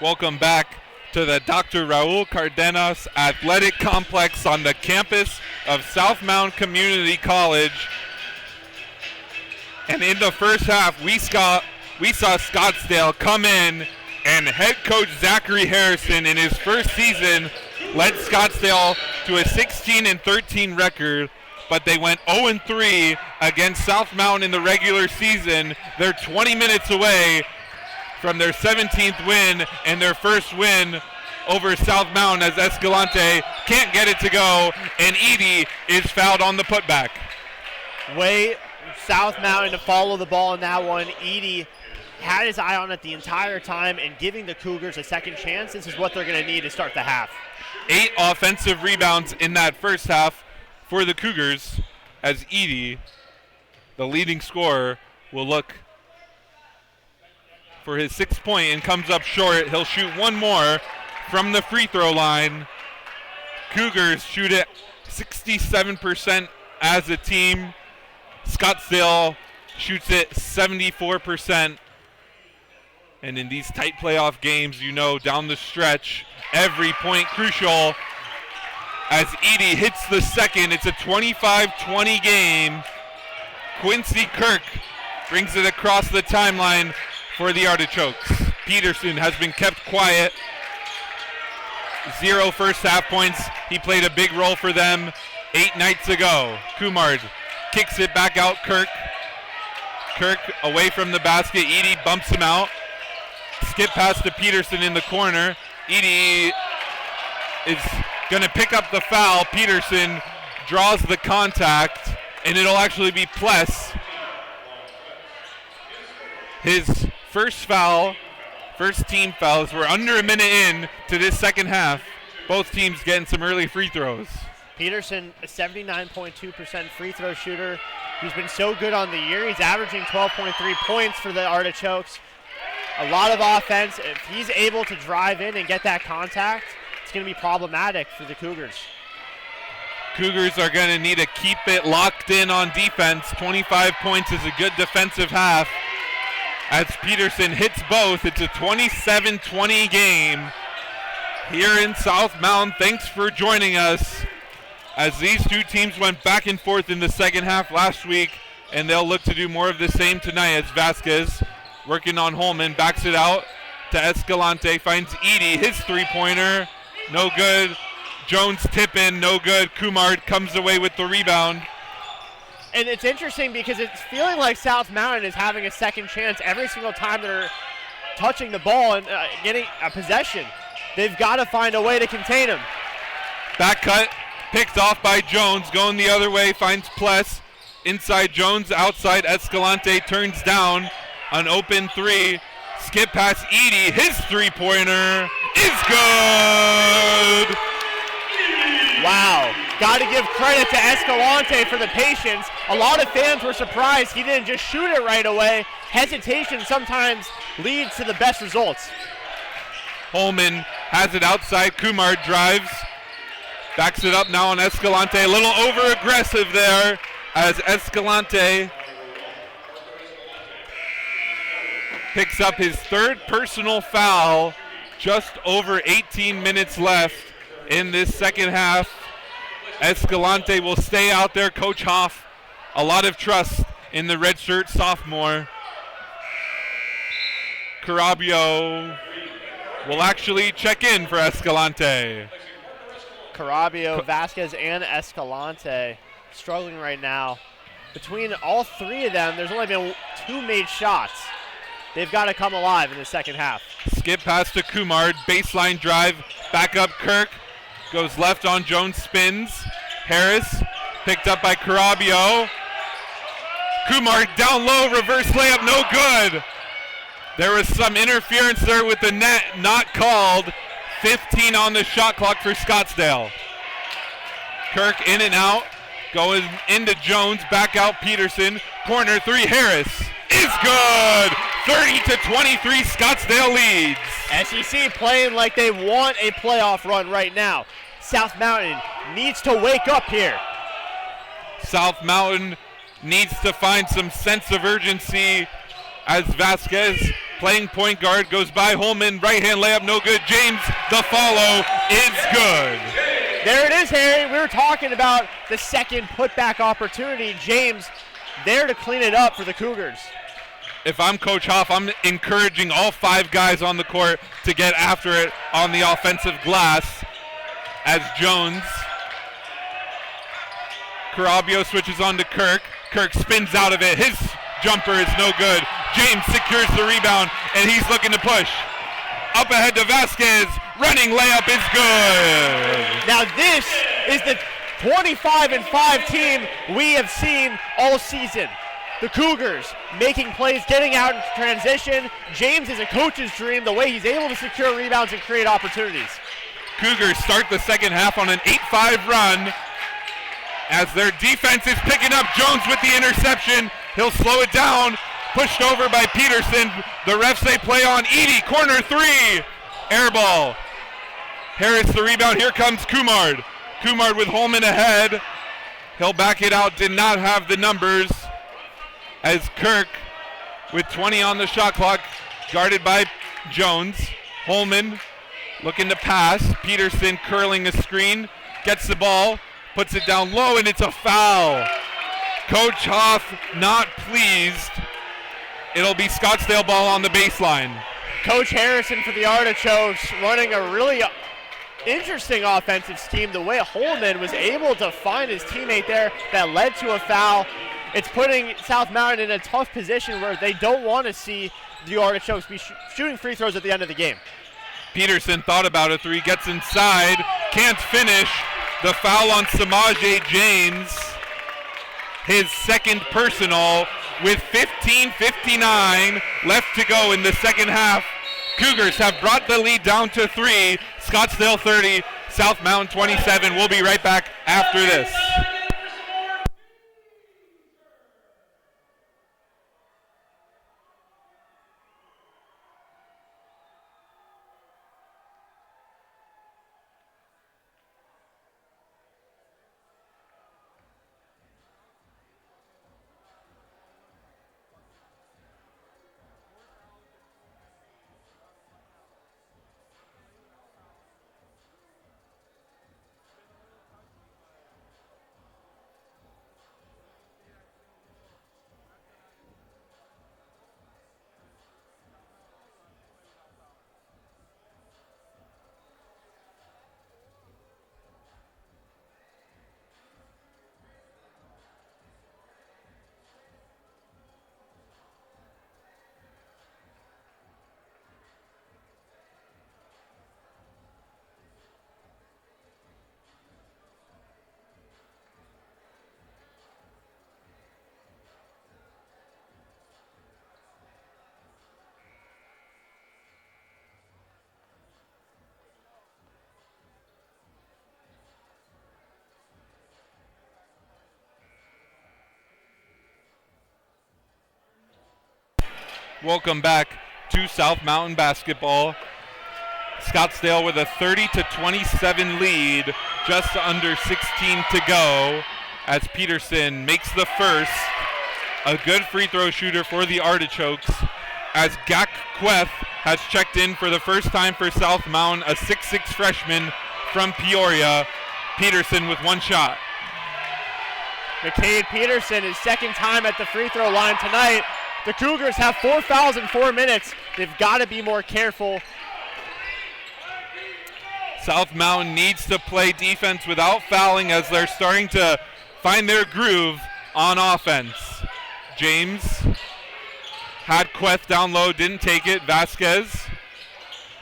Welcome back to the Dr. Raul Cardenas Athletic Complex on the campus of South Mountain Community College. And in the first half, we saw Scottsdale come in, and head coach Zachary Harrison in his first season led Scottsdale to a 16-13 record, but they went 0-3 against South Mountain in the regular season. They're 20 minutes away from their 17th win and their first win over South Mountain, as Escalante can't get it to go, and Edie is fouled on the putback. Way South Mountain to follow the ball in that one. Edie had his eye on it the entire time and giving the Cougars a second chance. This is what they're going to need to start the half. 8 offensive rebounds in that first half for the Cougars, as Edie, the leading scorer, will look for his 6th point and comes up short. He'll shoot one more from the free throw line. Cougars shoot it 67% as a team. Scottsdale shoots it 74%. And in these tight playoff games, you know, down the stretch, every point crucial. As Edie hits the second, it's a 25-20 game. Quincy Kirk brings it across the timeline for the Artichokes. Peterson has been kept quiet. 0 first half points. He played a big role for them 8 nights ago. Kumard kicks it back out. Kirk away from the basket. Edie bumps him out. Skip pass to Peterson in the corner. Edie is going to pick up the foul. Peterson draws the contact, and it'll actually be Pless. His first team fouls. We're under a minute in to this second half. Both teams getting some early free throws. Peterson, a 79.2% free throw shooter. He's been so good on the year. He's averaging 12.3 points for the Artichokes. A lot of offense. If he's able to drive in and get that contact, it's going to be problematic for the Cougars. Cougars are going to need to keep it locked in on defense. 25 points is a good defensive half. As Peterson hits both, it's a 27-20 game here in South Mountain. Thanks for joining us as these two teams went back and forth in the second half last week, and they'll look to do more of the same tonight as Vasquez, working on Holman, backs it out to Escalante, finds Edie, his three-pointer, no good. Jones tip in, no good. Kumard comes away with the rebound. And it's interesting because it's feeling like South Mountain is having a second chance every single time they're touching the ball and getting a possession. They've got to find a way to contain him. Back cut, picked off by Jones, going the other way, finds Pless. Inside Jones, outside Escalante, turns down. An open three. Skip past Edie. His three-pointer is good. Wow. Got to give credit to Escalante for the patience. A lot of fans were surprised he didn't just shoot it right away. Hesitation sometimes leads to the best results. Holman has it outside. Kumar drives. Backs it up now on Escalante. A little over-aggressive there as Escalante picks up his third personal foul. Just over 18 minutes left in this second half. Escalante will stay out there. Coach Hoff, a lot of trust in the redshirt sophomore. Carabio will actually check in for Escalante. Carabio, Vasquez, and Escalante struggling right now. Between all three of them, there's only been 2 made shots. They've got to come alive in the second half. Skip pass to Kumard, baseline drive, back up Kirk, goes left on Jones, spins. Harris picked up by Carabio. Kumard down low, reverse layup, no good. There was some interference there with the net, not called. 15 on the shot clock for Scottsdale. Kirk in and out, going into Jones, back out Peterson. Corner three, Harris is good. 30-23, Scottsdale leads. SCC playing like they want a playoff run right now. South Mountain needs to wake up here. South Mountain needs to find some sense of urgency as Vasquez, playing point guard, goes by Holman, right-hand layup, no good. James, the follow is good. There it is, Harry. We were talking about the second putback opportunity. James there to clean it up for the Cougars. If I'm Coach Hoff, I'm encouraging all 5 guys on the court to get after it on the offensive glass as Jones. Carabio switches on to Kirk. Kirk spins out of it. His jumper is no good. James secures the rebound, and he's looking to push. Up ahead to Vasquez. Running layup is good. Now this is the 25-5 team we have seen all season. the Cougars making plays, getting out in transition. James is a coach's dream, the way he's able to secure rebounds and create opportunities. Cougars start the second half on an 8-5 run as their defense is picking up. Jones with the interception. He'll slow it down. Pushed over by Peterson. The refs say play on. Edie, corner three. Air ball. Harris the rebound. Here comes Kumard. Kumard with Holman ahead. He'll back it out. Did not have the numbers as Kirk with 20 on the shot clock, guarded by Jones. Holman looking to pass. Peterson curling a screen. Gets the ball. Puts it down low, and it's a foul. Coach Hoff not pleased. It'll be Scottsdale ball on the baseline. Coach Harrison for the Artichokes running a really interesting offensive scheme. The way Holman was able to find his teammate there that led to a foul. It's putting South Mountain in a tough position where they don't want to see the Artichokes be shooting free throws at the end of the game. Peterson thought about a three, gets inside, can't finish. The foul on Samaje James. His second personal with 15:59 left to go in the second half. Cougars have brought the lead down to 3. Scottsdale 30, South Mountain 27. We'll be right back after this. Welcome back to South Mountain basketball. Scottsdale with a 30-27 lead, just under 16 to go as Peterson makes the first. A good free throw shooter for the Artichokes as Gak Queth has checked in for the first time for South Mountain, a 6'6 freshman from Peoria. Peterson with one shot. McCade Peterson, his second time at the free throw line tonight. The Cougars have 4 fouls in 4 minutes. They've got to be more careful. South Mountain needs to play defense without fouling as they're starting to find their groove on offense. James had Queth down low, didn't take it. Vasquez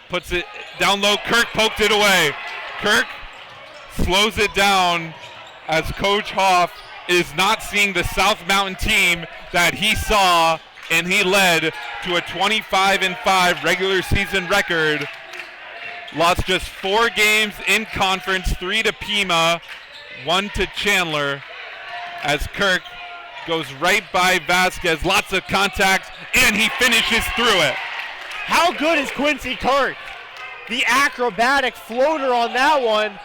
puts it down low. Kirk poked it away. Kirk slows it down as Coach Hoff is not seeing the South Mountain team that he saw, and he led to a 25-5 regular season record. Lost just 4 games in conference, 3 to Pima, 1 to Chandler, as Kirk goes right by Vasquez. Lots of contact, and he finishes through it. How good is Quincy Kirk? The acrobatic floater on that one,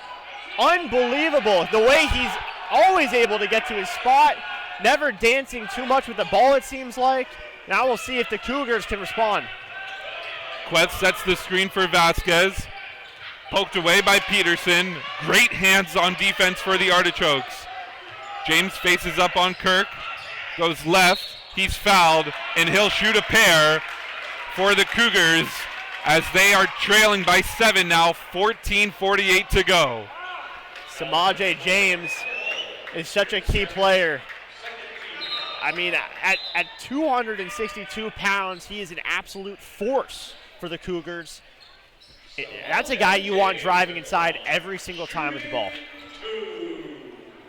unbelievable. The way he's always able to get to his spot, never dancing too much with the ball, it seems like. Now we'll see if the Cougars can respond. Queth sets the screen for Vasquez. Poked away by Peterson. Great hands on defense for the Artichokes. James faces up on Kirk. Goes left. He's fouled, and he'll shoot a pair for the Cougars as they are trailing by 7 now, 14:48 to go. Samaje James is such a key player. I mean, at 262 pounds, he is an absolute force for the Cougars. That's a guy you want driving inside every single time with the ball.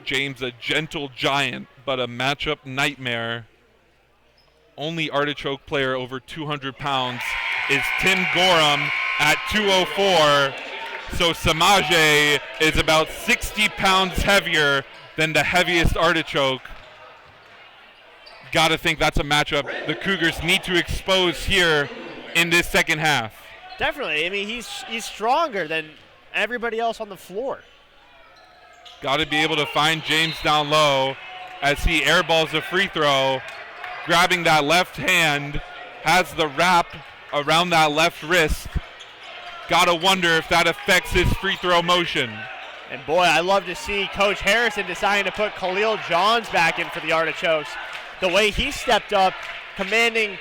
James, a gentle giant, but a matchup nightmare only Artichoke player over 200 pounds is Tim Gorham at 204. So Samaje is about 60 pounds heavier than the heaviest Artichoke. Got to think that's a matchup the Cougars need to expose here in this second half. Definitely. I mean, he's stronger than everybody else on the floor. Got to be able to find James down low as he airballs a free throw, grabbing that left hand, has the wrap around that left wrist. Got to wonder if that affects his free throw motion. And boy, I love to see Coach Harrison deciding to put Khalil Johns back in for the Artichokes. The way he stepped up, commanding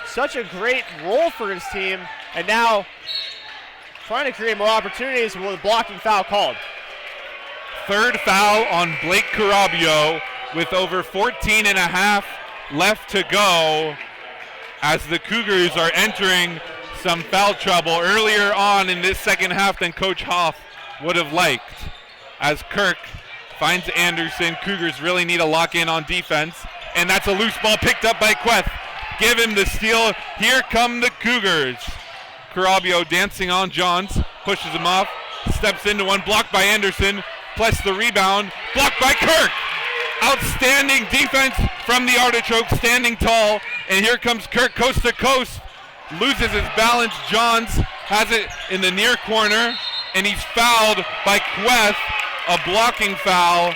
such a great role for his team, and now trying to create more opportunities with a blocking foul called. Third foul on Blake Carabio with over 14 and a half left to go as the Cougars are entering some foul trouble earlier on in this second half than Coach Hoff would have liked. As Kirk finds Anderson, Cougars really need to lock in on defense, and that's a loose ball picked up by Queth. Give him the steal. Here come the Cougars. Carabio dancing on Johns, pushes him off, steps into one, blocked by Anderson, plus the rebound, blocked by Kirk. Outstanding defense from the Artichoke, standing tall, and here comes Kirk coast to coast, loses his balance. Johns has it in the near corner, and he's fouled by Queth, a blocking foul,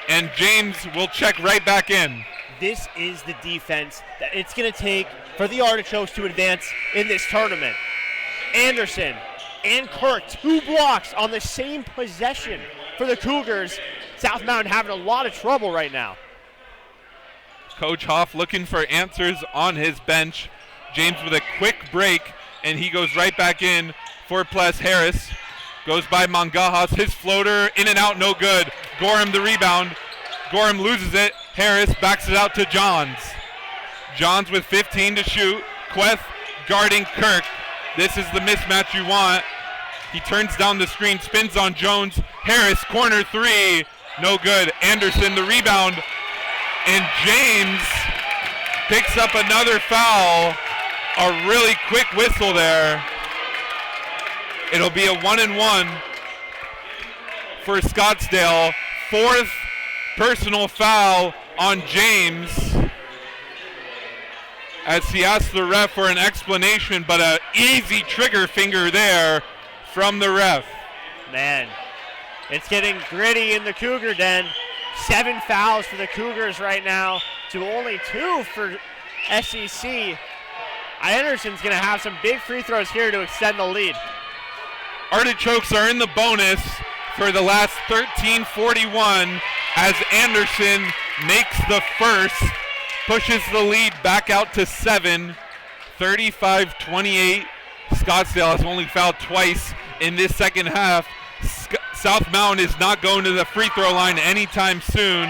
and James will check right back in. This is the defense that it's going to take for the Artichokes to advance in this tournament. Anderson and Kirk, 2 blocks on the same possession for the Cougars. South Mountain having a lot of trouble right now. Coach Hoff looking for answers on his bench. James with a quick break, and he goes right back in for Ples Harris. Goes by Mangajas, his floater, in and out, no good. Gorham the rebound. Gorham loses it. Harris backs it out to Johns. Johns with 15 to shoot. Queth guarding Kirk. This is the mismatch you want. He turns down the screen, spins on Jones. Harris, corner 3, no good. Anderson the rebound. And James picks up another foul. A really quick whistle there. It'll be a 1-and-1 for Scottsdale. 4th personal foul on James as he asked the ref for an explanation, but an easy trigger finger there from the ref. Man, it's getting gritty in the Cougar Den. 7 fouls for the Cougars right now to only 2 for SCC. Anderson's going to have some big free throws here to extend the lead. Artichokes are in the bonus for the last 13:41 as Anderson makes the first, pushes the lead back out to 7, 35-28. Scottsdale has only fouled twice in this second half. South Mountain is not going to the free throw line anytime soon.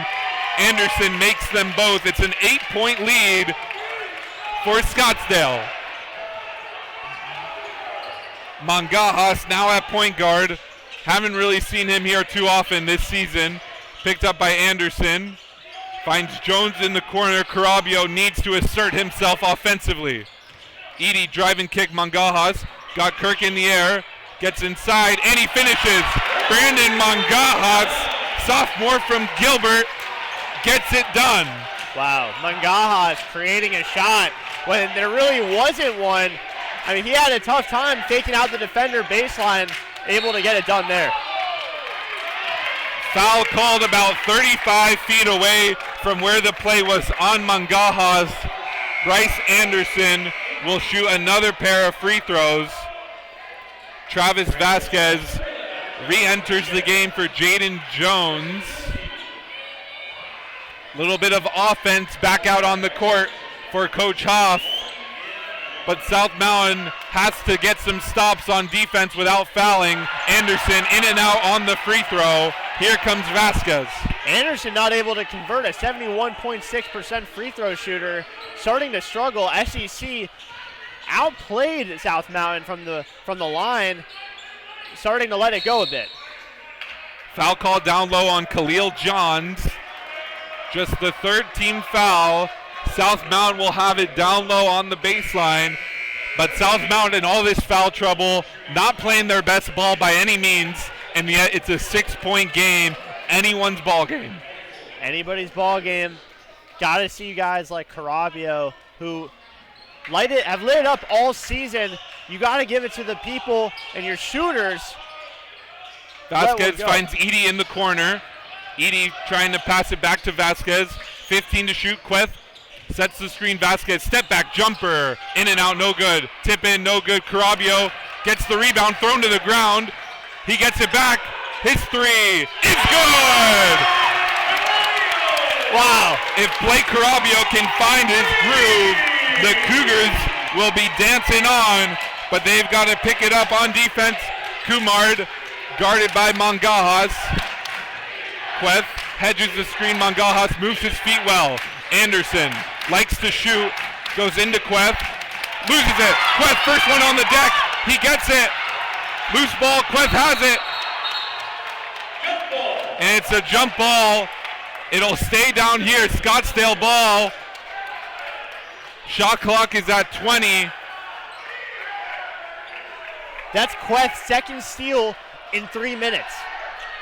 Anderson makes them both. It's an 8-point lead for Scottsdale. Mangajas now at point guard. Haven't really seen him here too often this season. Picked up by Anderson. Finds Jones in the corner. Carabio needs to assert himself offensively. Edie driving kick Mangajas. Got Kirk in the air. Gets inside and he finishes. Brandon Mangajas, sophomore from Gilbert, gets it done. Wow, Mangajas creating a shot when there really wasn't one. I mean, he had a tough time taking out the defender baseline, able to get it done there. Foul called about 35 feet away from where the play was on Mangajas. Bryce Anderson will shoot another pair of free throws. Travis Vasquez re-enters the game for Jaden Jones. Little bit of offense back out on the court for Coach Hoff. But South Mountain has to get some stops on defense without fouling. Anderson in and out on the free throw. Here comes Vasquez. Anderson not able to convert, a 71.6% free throw shooter. Starting to struggle. SCC outplayed South Mountain from the line. Starting to let it go a bit. Foul call down low on Khalil Johns. Just the third team foul. South Mountain will have it down low on the baseline. But South Mountain in all this foul trouble, not playing their best ball by any means, and yet it's a 6-point game. Anyone's ball game. Anybody's ball game. Got to see guys like Carabio who have lit it up all season. You got to give it to the people and your shooters. Vasquez finds Edie in the corner. Edie trying to pass it back to Vasquez. 15 to shoot. Queth sets the screen. Vasquez, step back jumper. In and out, no good. Tip in, no good. Carabio gets the rebound, thrown to the ground. He gets it back. His three is good! Wow. If Blake Carabio can find his groove, the Cougars will be dancing on, but they've got to pick it up on defense. Kumard guarded by Mangajas. Queth hedges the screen. Mangajas moves his feet well. Anderson likes to shoot, goes into Queth, loses it. Queth, first one on the deck. He gets it. Loose ball. Queth has it. And it's a jump ball. It'll stay down here. Scottsdale ball. Shot clock is at 20. That's Queth's second steal in 3 minutes.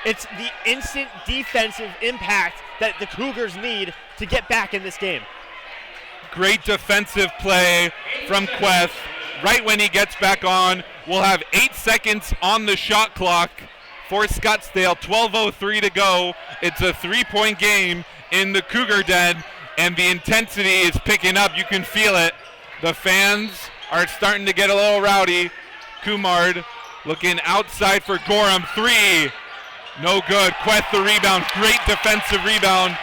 It's the instant defensive impact that the Cougars need to get back in this game. Great defensive play from Queth. Right when he gets back on, we'll have 8 seconds on the shot clock for Scottsdale. 12:03 to go. It's a 3-point game in the Cougar Den, and the intensity is picking up. You can feel it. The fans are starting to get a little rowdy. Kumard looking outside for Gorham. 3. No good. Queth the rebound. Great defensive rebound.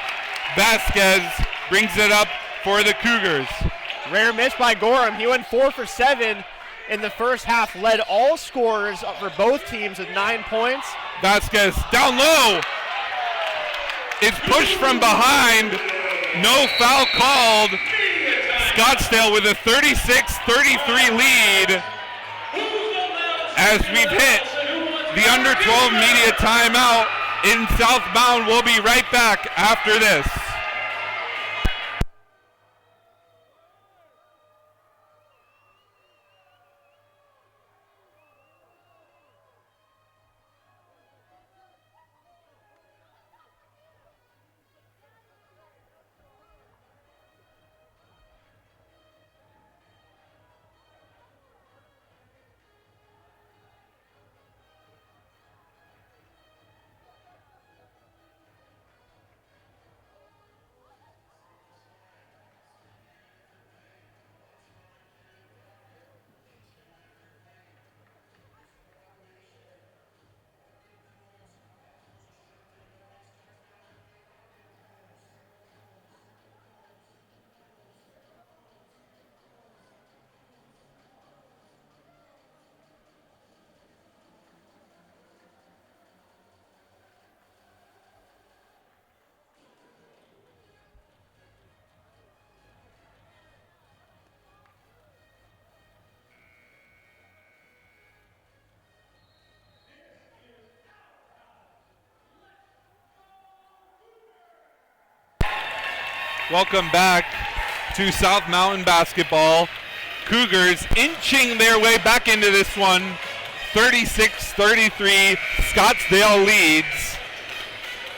Vasquez brings it up for the Cougars. Rare miss by Gorham. He went 4 for 7 in the first half. Led all scorers for both teams with 9 points. Vasquez down low. It's pushed from behind. No foul called. Scottsdale with a 36-33 lead. As we've hit the under 12 media timeout in South Mountain. We'll be right back after this. Welcome back to South Mountain basketball. Cougars inching their way back into this one. 36-33, Scottsdale leads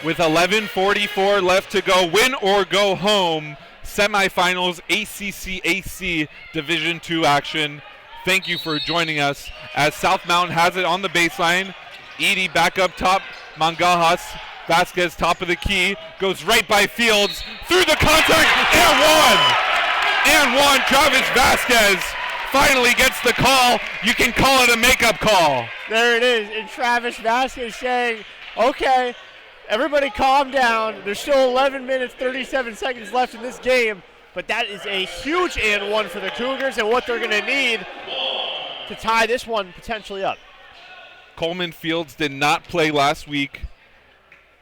with 11:44 left to go. Win or go home. Semifinals ACC Division II action. Thank you for joining us as South Mountain has it on the baseline. Edie back up top. Mangajas. Vasquez, top of the key, goes right by Fields, through the contact, and one. Travis Vasquez finally gets the call. You can call it a makeup call. There it is, and Travis Vasquez saying, okay, everybody calm down. There's still 11 minutes, 37 seconds left in this game, but that is a huge and one for the Cougars and what they're going to need to tie this one potentially up. Coleman Fields did not play last week,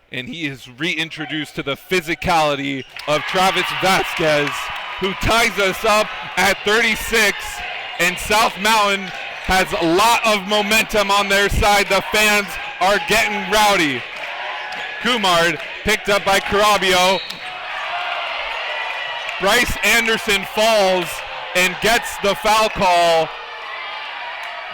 and he is reintroduced to the physicality of Travis Vasquez, who ties us up at 36, and South Mountain has a lot of momentum on their side. The fans are getting rowdy. Kumard picked up by Carabio, Bryce Anderson falls and gets the foul call.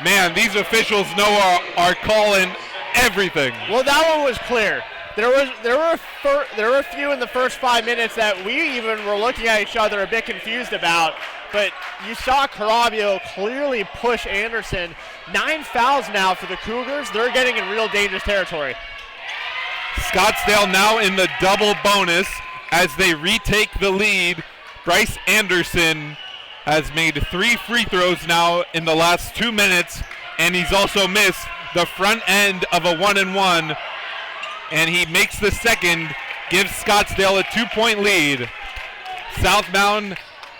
Man, these officials know are calling everything. Well, that one was clear. There were a few in the first 5 minutes that we even were looking at each other a bit confused about, but you saw Carabio clearly push Anderson. 9 fouls now for the Cougars. They're getting in real dangerous territory. Scottsdale now in the double bonus as they retake the lead. Bryce Anderson has made 3 free throws now in the last 2 minutes, and he's also missed the front end of a 1-and-1, and he makes the second, gives Scottsdale a 2-point lead. South Mountain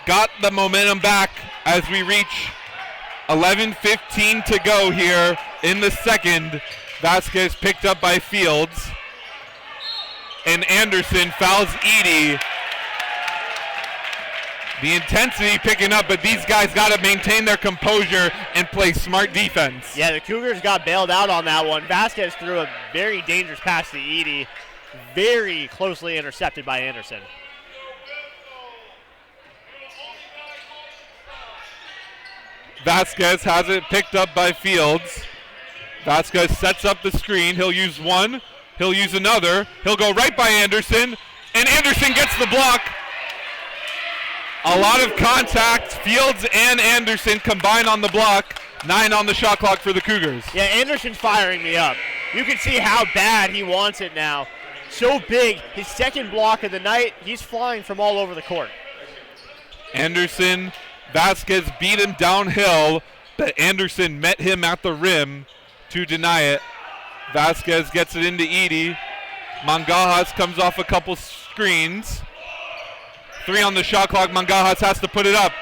got the momentum back as we reach 11:15 to go here in the second. Vasquez picked up by Fields, and Anderson fouls Edie. The intensity picking up, but these guys got to maintain their composure and play smart defense. Yeah, the Cougars got bailed out on that one. Vasquez threw a very dangerous pass to Edie, very closely intercepted by Anderson. Vasquez has it picked up by Fields. Vasquez sets up the screen. He'll use one. He'll use another. He'll go right by Anderson, and Anderson gets the block. A lot of contact. Fields and Anderson combined on the block. 9 on the shot clock for the Cougars. Yeah, Anderson's firing me up. You can see how bad he wants it now. So big. His second block of the night. He's flying from all over the court. Anderson, Vasquez beat him downhill, but Anderson met him at the rim to deny it. Vasquez gets it into Edie. Mangajas comes off a couple screens. 3 on the shot clock. Mangajas has to put it up.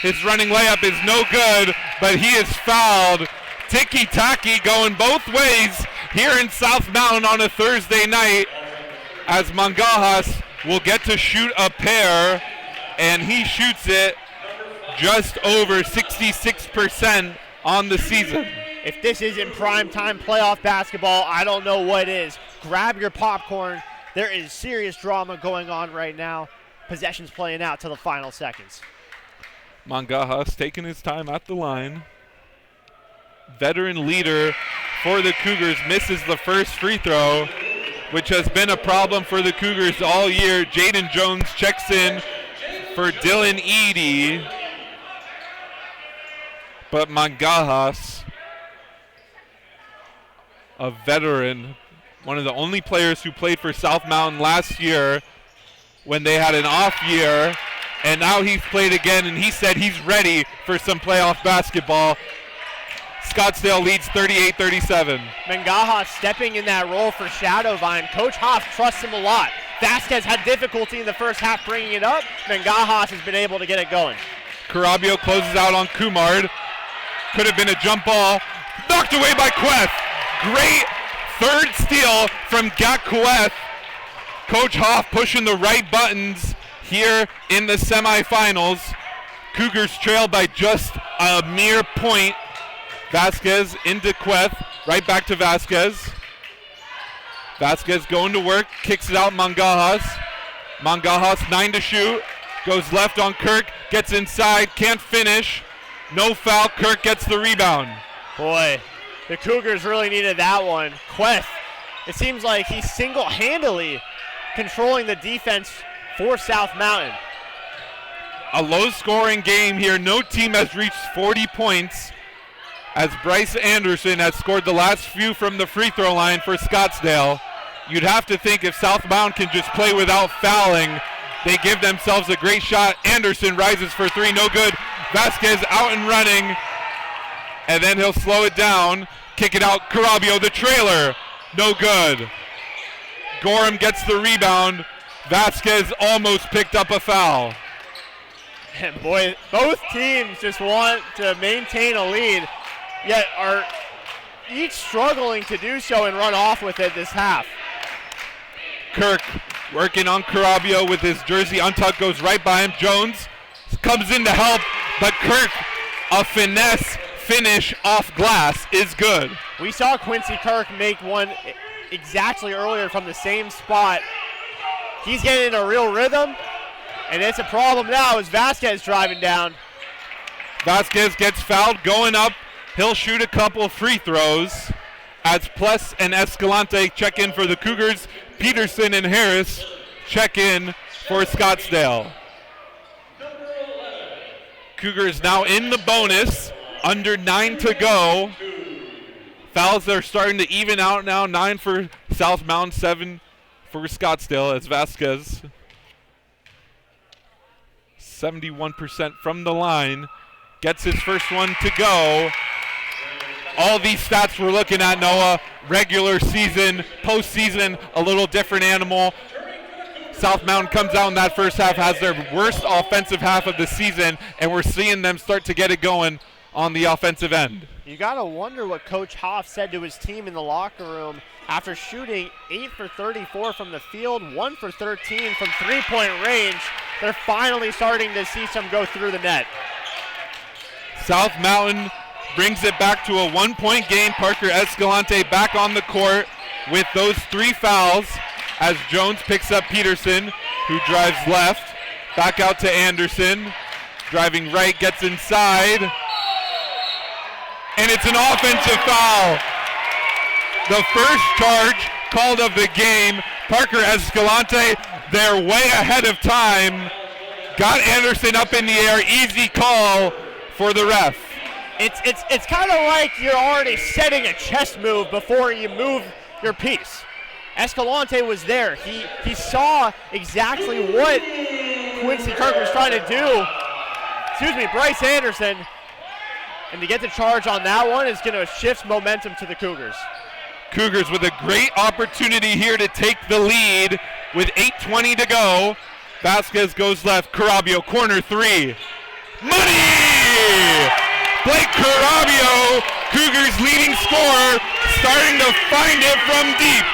His running layup is no good, but he is fouled. Ticky-tacky going both ways here in South Mountain on a Thursday night, as Mangajas will get to shoot a pair, and he shoots it just over 66% on the season. If this isn't primetime playoff basketball, I don't know what is. Grab your popcorn. There is serious drama going on right now. Possessions playing out to the final seconds. Mangajas taking his time at the line. Veteran leader for the Cougars misses the first free throw, which has been a problem for the Cougars all year. Jaden Jones checks in for Dylan Edie. But Mangajas, a veteran, one of the only players who played for South Mountain last year when they had an off year, and now he's played again, and he said he's ready for some playoff basketball. Scottsdale leads 38-37. Mangajas stepping in that role for Shadowvine. Coach Hoff trusts him a lot. Vasquez had difficulty in the first half bringing it up. Mangajas has been able to get it going. Carabio closes out on Kumard. Could have been a jump ball. Knocked away by Queth. Great third steal from Gat Queth. Coach Hoff pushing the right buttons here in the semifinals. Cougars trail by just a mere point. Vasquez into Queth. Right back to Vasquez. Vasquez going to work. Kicks it out Mangajas. Mangajas 9 to shoot. Goes left on Kirk. Gets inside. Can't finish. No foul. Kirk gets the rebound. Boy, the Cougars really needed that one. Queth, it seems like he's single-handedly controlling the defense for South Mountain. A low-scoring game here. No team has reached 40 points, as Bryce Anderson has scored the last few from the free throw line for Scottsdale. You'd have to think if South Mountain can just play without fouling, they give themselves a great shot. Anderson rises for 3, no good. Vasquez out and running, and then he'll slow it down. Kick it out, Carabio, the trailer, no good. Gorham gets the rebound. Vasquez almost picked up a foul. And boy, both teams just want to maintain a lead, yet are each struggling to do so and run off with it this half. Kirk working on Carabio with his jersey untucked, goes right by him. Jones comes in to help, but Kirk, a finesse finish off glass is good. We saw Quincy Kirk make one exactly earlier from the same spot. He's getting in a real rhythm, And it's a problem now as Vasquez driving down. Vasquez gets fouled going up. He'll shoot a couple free throws as Pless and Escalante check in for the Cougars. Peterson and Harris check in for Scottsdale. Cougars now in the bonus, under 9 to go. Fouls are starting to even out now, 9 for South Mountain, 7 for Scottsdale as Vasquez, 71% from the line, gets his first one to go. All these stats we're looking at, Noah, regular season, postseason, a little different animal. South Mountain comes out in that first half, has their worst offensive half of the season, and we're seeing them start to get it going on the offensive end. You got to wonder what Coach Hoff said to his team in the locker room after shooting 8 for 34 from the field, 1 for 13 from three-point range. They're finally starting to see some go through the net. South Mountain brings it back to a 1-point game. Parker Escalante back on the court with those 3 fouls as Jones picks up Peterson, who drives left. Back out to Anderson. Driving right, gets inside. And it's an offensive foul. The first charge called of the game. Parker Escalante, they're way ahead of time. Got Anderson up in the air. Easy call for the ref. It's kind of like you're already setting a chess move before you move your piece. Escalante was there. He saw exactly what Quincy Kirk was trying to do. Bryce Anderson. And to get the charge on that one is going to shift momentum to the Cougars. Cougars with a great opportunity here to take the lead with 8:20 to go. Vasquez goes left. Carabio, corner 3. Money! Blake Carabio, Cougars leading scorer, starting to find it from deep.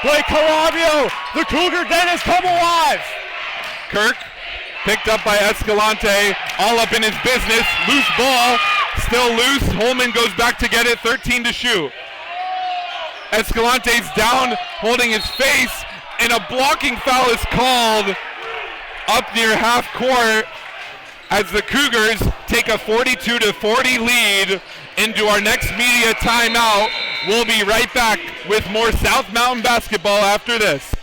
Blake Carabio, the Cougar Den has come alive. Kirk picked up by Escalante, all up in his business. Loose ball, still loose. Holman goes back to get it, 13 to shoot. Escalante's down, holding his face, and a blocking foul is called up near half court as the Cougars take a 42-40 lead into our next media timeout. We'll be right back with more South Mountain basketball after this.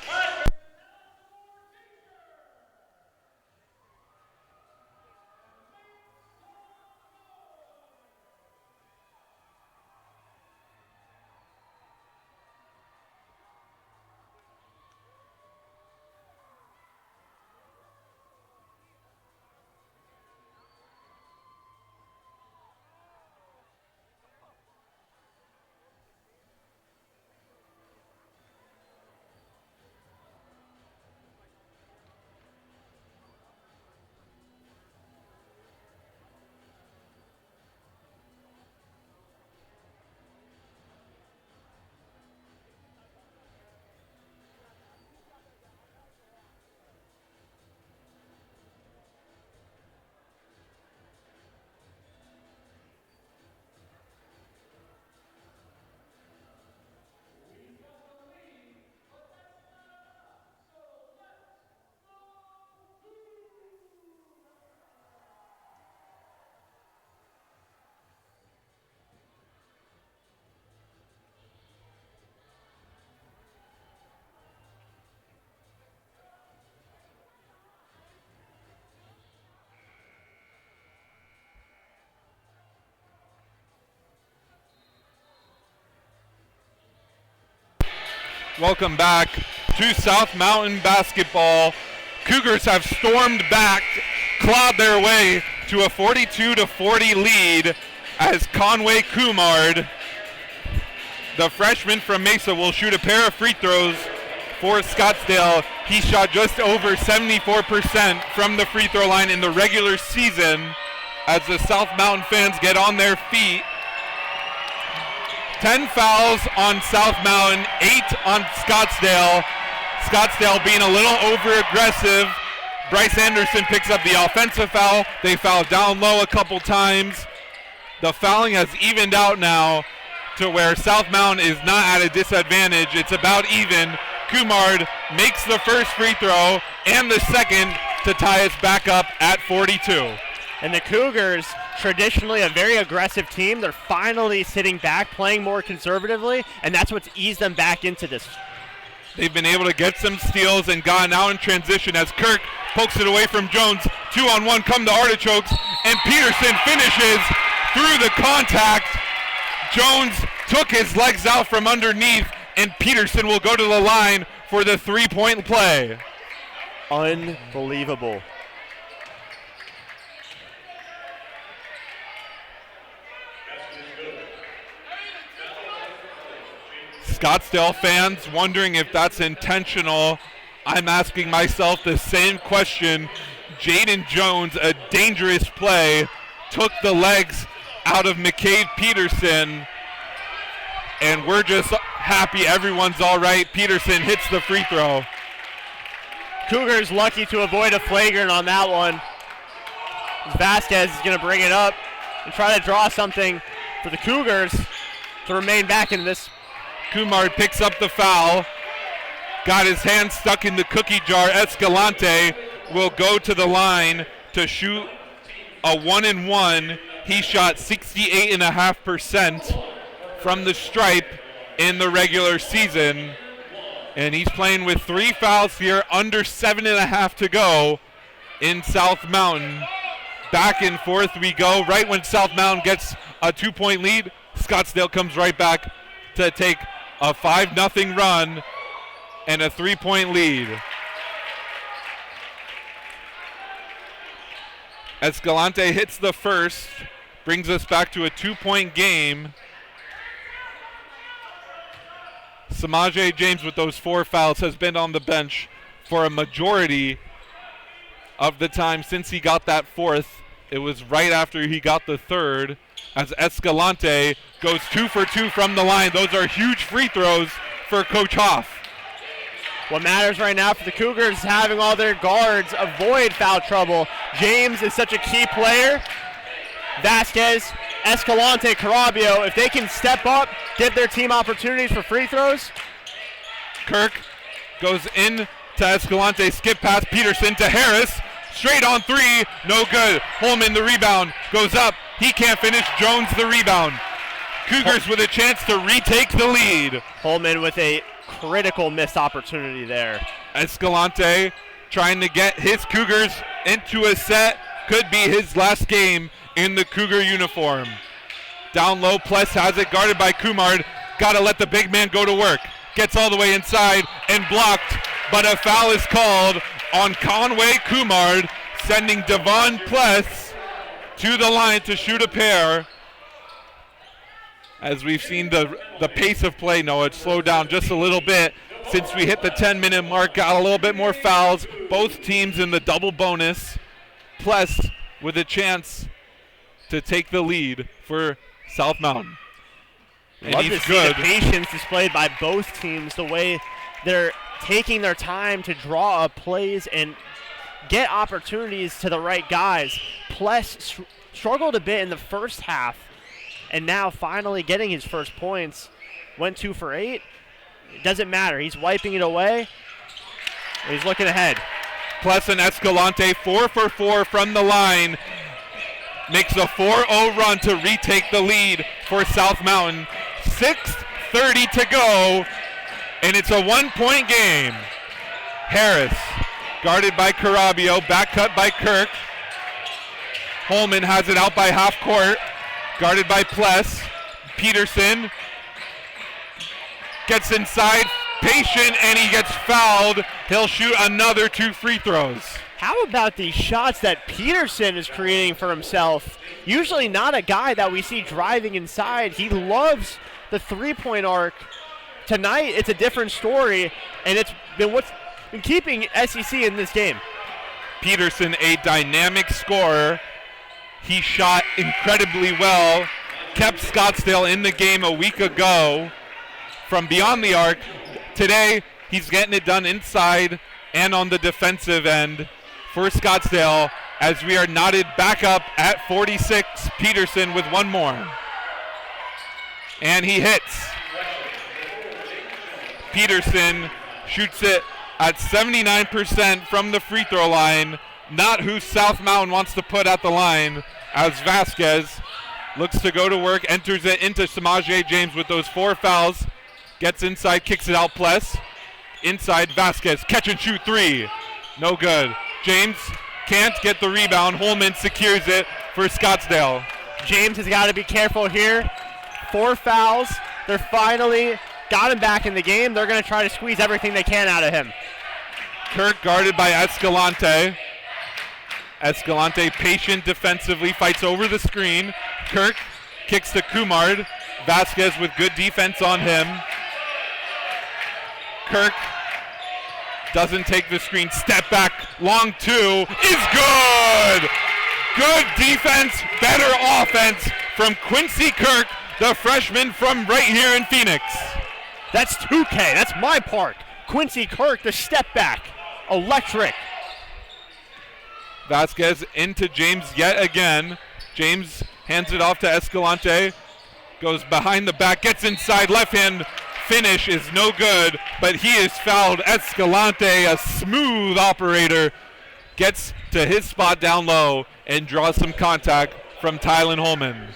Welcome back to South Mountain basketball. Cougars have stormed back, clawed their way to a 42-40 lead as Conway Kumard, the freshman from Mesa, will shoot a pair of free throws for Scottsdale. He shot just over 74% from the free throw line in the regular season as the South Mountain fans get on their feet. 10 fouls on South Mountain, 8 on Scottsdale. Scottsdale being a little over-aggressive. Bryce Anderson picks up the offensive foul. They foul down low a couple times. The fouling has evened out now to where South Mountain is not at a disadvantage. It's about even. Kumard makes the first free throw and the second to tie us back up at 42. And the Cougars, traditionally a very aggressive team, they're finally sitting back, playing more conservatively, and that's what's eased them back into this. They've been able to get some steals and gotten out in transition as Kirk pokes it away from Jones. 2-on-1 come the Artichokes, and Peterson finishes through the contact. Jones took his legs out from underneath, and Peterson will go to the line for the three-point play. Unbelievable. Scottsdale fans wondering if that's intentional. I'm asking myself the same question. Jaden Jones, a dangerous play, took the legs out of McCade Peterson, and we're just happy everyone's all right. Peterson hits the free throw. Cougars lucky to avoid a flagrant on that one. Vasquez is going to bring it up and try to draw something for the Cougars to remain back in this. Kumar picks up the foul. Got his hand stuck in the cookie jar. Escalante will go to the line to shoot a 1-and-1. He shot 68.5% from the stripe in the regular season. And he's playing with 3 fouls here, under 7.5 to go in South Mountain. Back and forth we go. Right when South Mountain gets a 2-point lead, Scottsdale comes right back to take a 5-0 run and a 3-point lead. Escalante hits the first, brings us back to a 2-point game. Samaje James with those 4 fouls has been on the bench for a majority of the time since he got that 4th. It was right after he got the 3rd, as Escalante goes 2 for 2 from the line. Those are huge free throws for Coach Hoff. What matters right now for the Cougars is having all their guards avoid foul trouble. James is such a key player. Vasquez, Escalante, Carabio, if they can step up, give their team opportunities for free throws. Kirk goes in to Escalante, skip pass, Peterson to Harris. Straight on 3, no good. Holman the rebound, goes up. He can't finish, Jones the rebound. Cougars with a chance to retake the lead. Holman with a critical missed opportunity there. Escalante trying to get his Cougars into a set. Could be his last game in the Cougar uniform. Down low, Pless has it, guarded by Kumar. Gotta let the big man go to work. Gets all the way inside and blocked, but a foul is called on Conway Kumar, sending Devon Pless to the line to shoot a pair. As we've seen the pace of play, Noah, it's slowed down just a little bit since we hit the 10-minute mark. Got a little bit more fouls. Both teams in the double bonus. Pless with a chance to take the lead for South Mountain. And love he's to good. See the patience displayed by both teams, the way they're taking their time to draw up plays and get opportunities to the right guys. Pless struggled a bit in the first half, and now finally getting his first points. Went 2 for 8. It doesn't matter. He's wiping it away. He's looking ahead. Pless and Escalante 4 for 4 from the line. Makes a 4-0 run to retake the lead for South Mountain. 6:30 to go, and it's a 1-point game. Harris, guarded by Carabio, back cut by Kirk. Holman has it out by half court, guarded by Pless. Peterson gets inside, patient, and he gets fouled. He'll shoot another 2 free throws. How about the shots that Peterson is creating for himself? Usually not a guy that we see driving inside. He loves the three-point arc. Tonight, it's a different story, and it's been what's been keeping SCC in this game. Peterson, a dynamic scorer. He shot incredibly well, kept Scottsdale in the game a week ago from beyond the arc. Today, he's getting it done inside and on the defensive end for Scottsdale as we are knotted back up at 46. Peterson with one more. And he hits. Peterson shoots it at 79% from the free throw line not who South Mountain wants to put at the line, as Vasquez looks to go to work, enters it into Samaje James with those 4 fouls. Gets inside, kicks it out, Pless. Inside, Vasquez, catch and shoot 3. No good. James can't get the rebound. Holman secures it for Scottsdale. James has got to be careful here. 4 fouls. They're finally got him back in the game. They're going to try to squeeze everything they can out of him. Kirk guarded by Escalante. Escalante patient defensively, fights over the screen. Kirk kicks to Kumard. Vasquez with good defense on him. Kirk doesn't take the screen. Step back, long 2 is good! Good defense, better offense from Quincy Kirk, the freshman from right here in Phoenix. That's 2K, that's my part. Quincy Kirk, the step back, electric. Vasquez into James yet again. James hands it off to Escalante. Goes behind the back, gets inside, left hand finish is no good, but he is fouled. Escalante, a smooth operator, gets to his spot down low and draws some contact from Tylen Holman.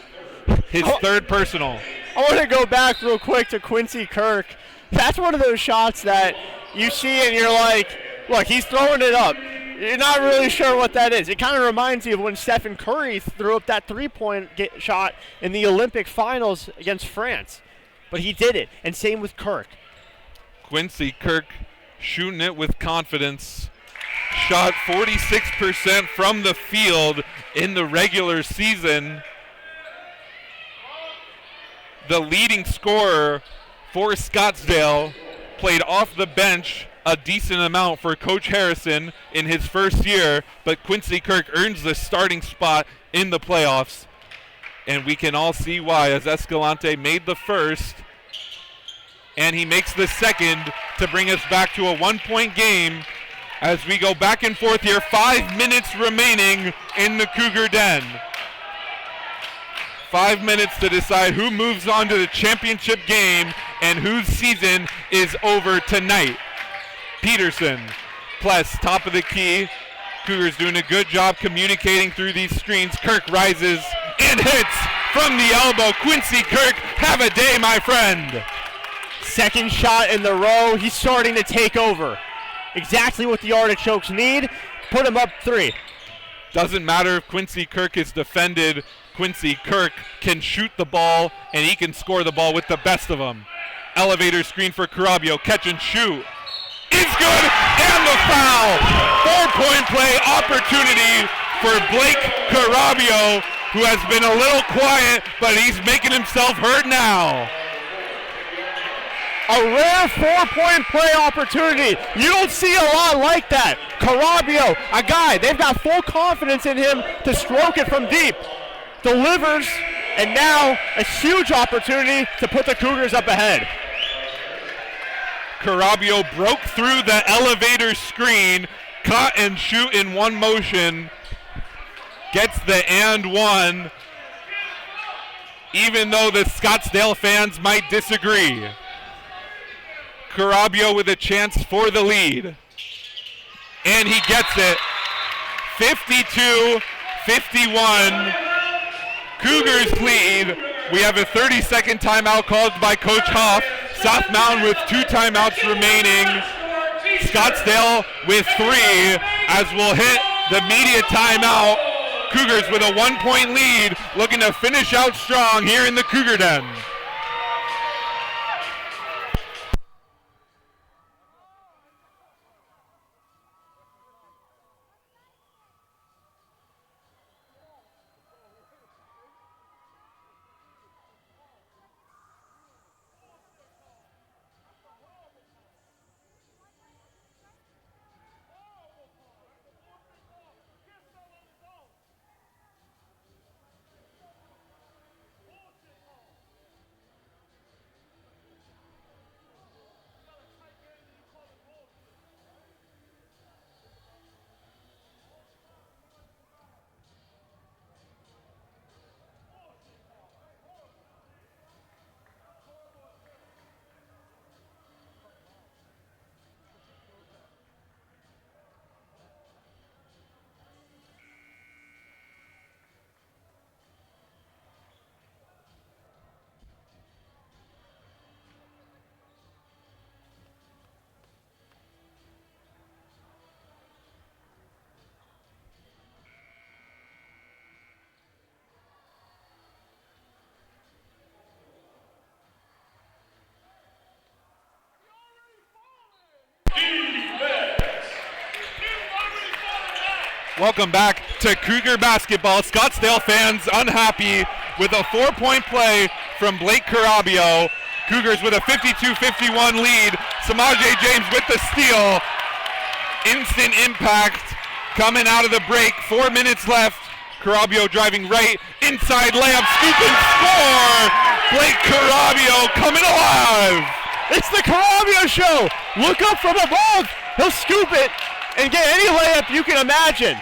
His 3rd personal. I want to go back real quick to Quincy Kirk. That's one of those shots that you see and you're like, look, he's throwing it up. You're not really sure what that is. It kind of reminds you of when Stephen Curry threw up that 3-point shot in the Olympic finals against France. But he did it, and same with Kirk. Quincy Kirk shooting it with confidence. Shot 46% from the field in the regular season. The leading scorer for Scottsdale played off the bench a decent amount for Coach Harrison in his first year, but Quincy Kirk earns the starting spot in the playoffs. And we can all see why, as Escalante made the first, and he makes the second to bring us back to a 1-point game as we go back and forth here. 5 minutes remaining in the Cougar Den. 5 minutes to decide who moves on to the championship game and whose season is over tonight. Peterson, Pless, top of the key. Cougars doing a good job communicating through these screens. Kirk rises and hits from the elbow. Quincy Kirk, have a day, my friend. Second shot in the row. He's starting to take over. Exactly what the Artichokes need. Put him up 3. Doesn't matter if Quincy Kirk is defended. Quincy Kirk can shoot the ball, and he can score the ball with the best of them. Elevator screen for Carabio. Catch and shoot. Is good, and the foul. 4-point play opportunity for Blake Carabio, who has been a little quiet, but he's making himself heard now. A rare 4-point play opportunity. You don't see a lot like that. Carabio, a guy, they've got full confidence in him to stroke it from deep. Delivers, and now a huge opportunity to put the Cougars up ahead. Carabio broke through the elevator screen, cut and shoot in one motion, gets the and one, even though the Scottsdale fans might disagree. Carabio with a chance for the lead, and he gets it. 52-51, Cougars lead. We have a 30-second timeout called by Coach Hoff. South Mountain with 2 timeouts remaining. Scottsdale with 3 as we'll hit the media timeout. Cougars with a 1-point lead, looking to finish out strong here in the Cougar Den. Welcome back to Cougar basketball. Scottsdale fans unhappy with a 4-point play from Blake Carabio. Cougars with a 52-51 lead. Samaje James with the steal. Instant impact coming out of the break. 4 minutes left. Carabio driving right. Inside layup. Scoop and score. Blake Carabio coming alive. It's the Carabio show. Look up from above. He'll scoop it and get any layup you can imagine.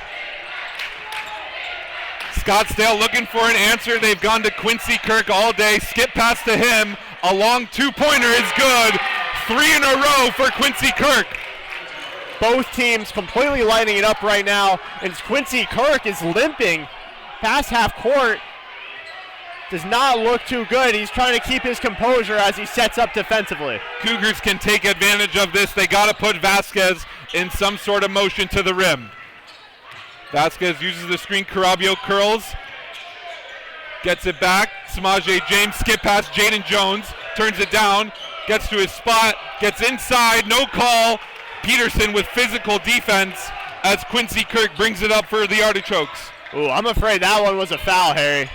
Scottsdale looking for an answer. They've gone to Quincy Kirk all day. Skip pass to him. A long two-pointer is good. 3 in a row for Quincy Kirk. Both teams completely lighting it up right now. And Quincy Kirk is limping past half court. Does not look too good. He's trying to keep his composure as he sets up defensively. Cougars can take advantage of this. They got to put Vasquez in some sort of motion to the rim. Vasquez uses the screen. Carabio curls. Gets it back. Samaje James skip past Jaden Jones. Turns it down. Gets to his spot. Gets inside. No call. Peterson with physical defense as Quincy Kirk brings it up for the Artichokes. Ooh, I'm afraid that one was a foul, Harry.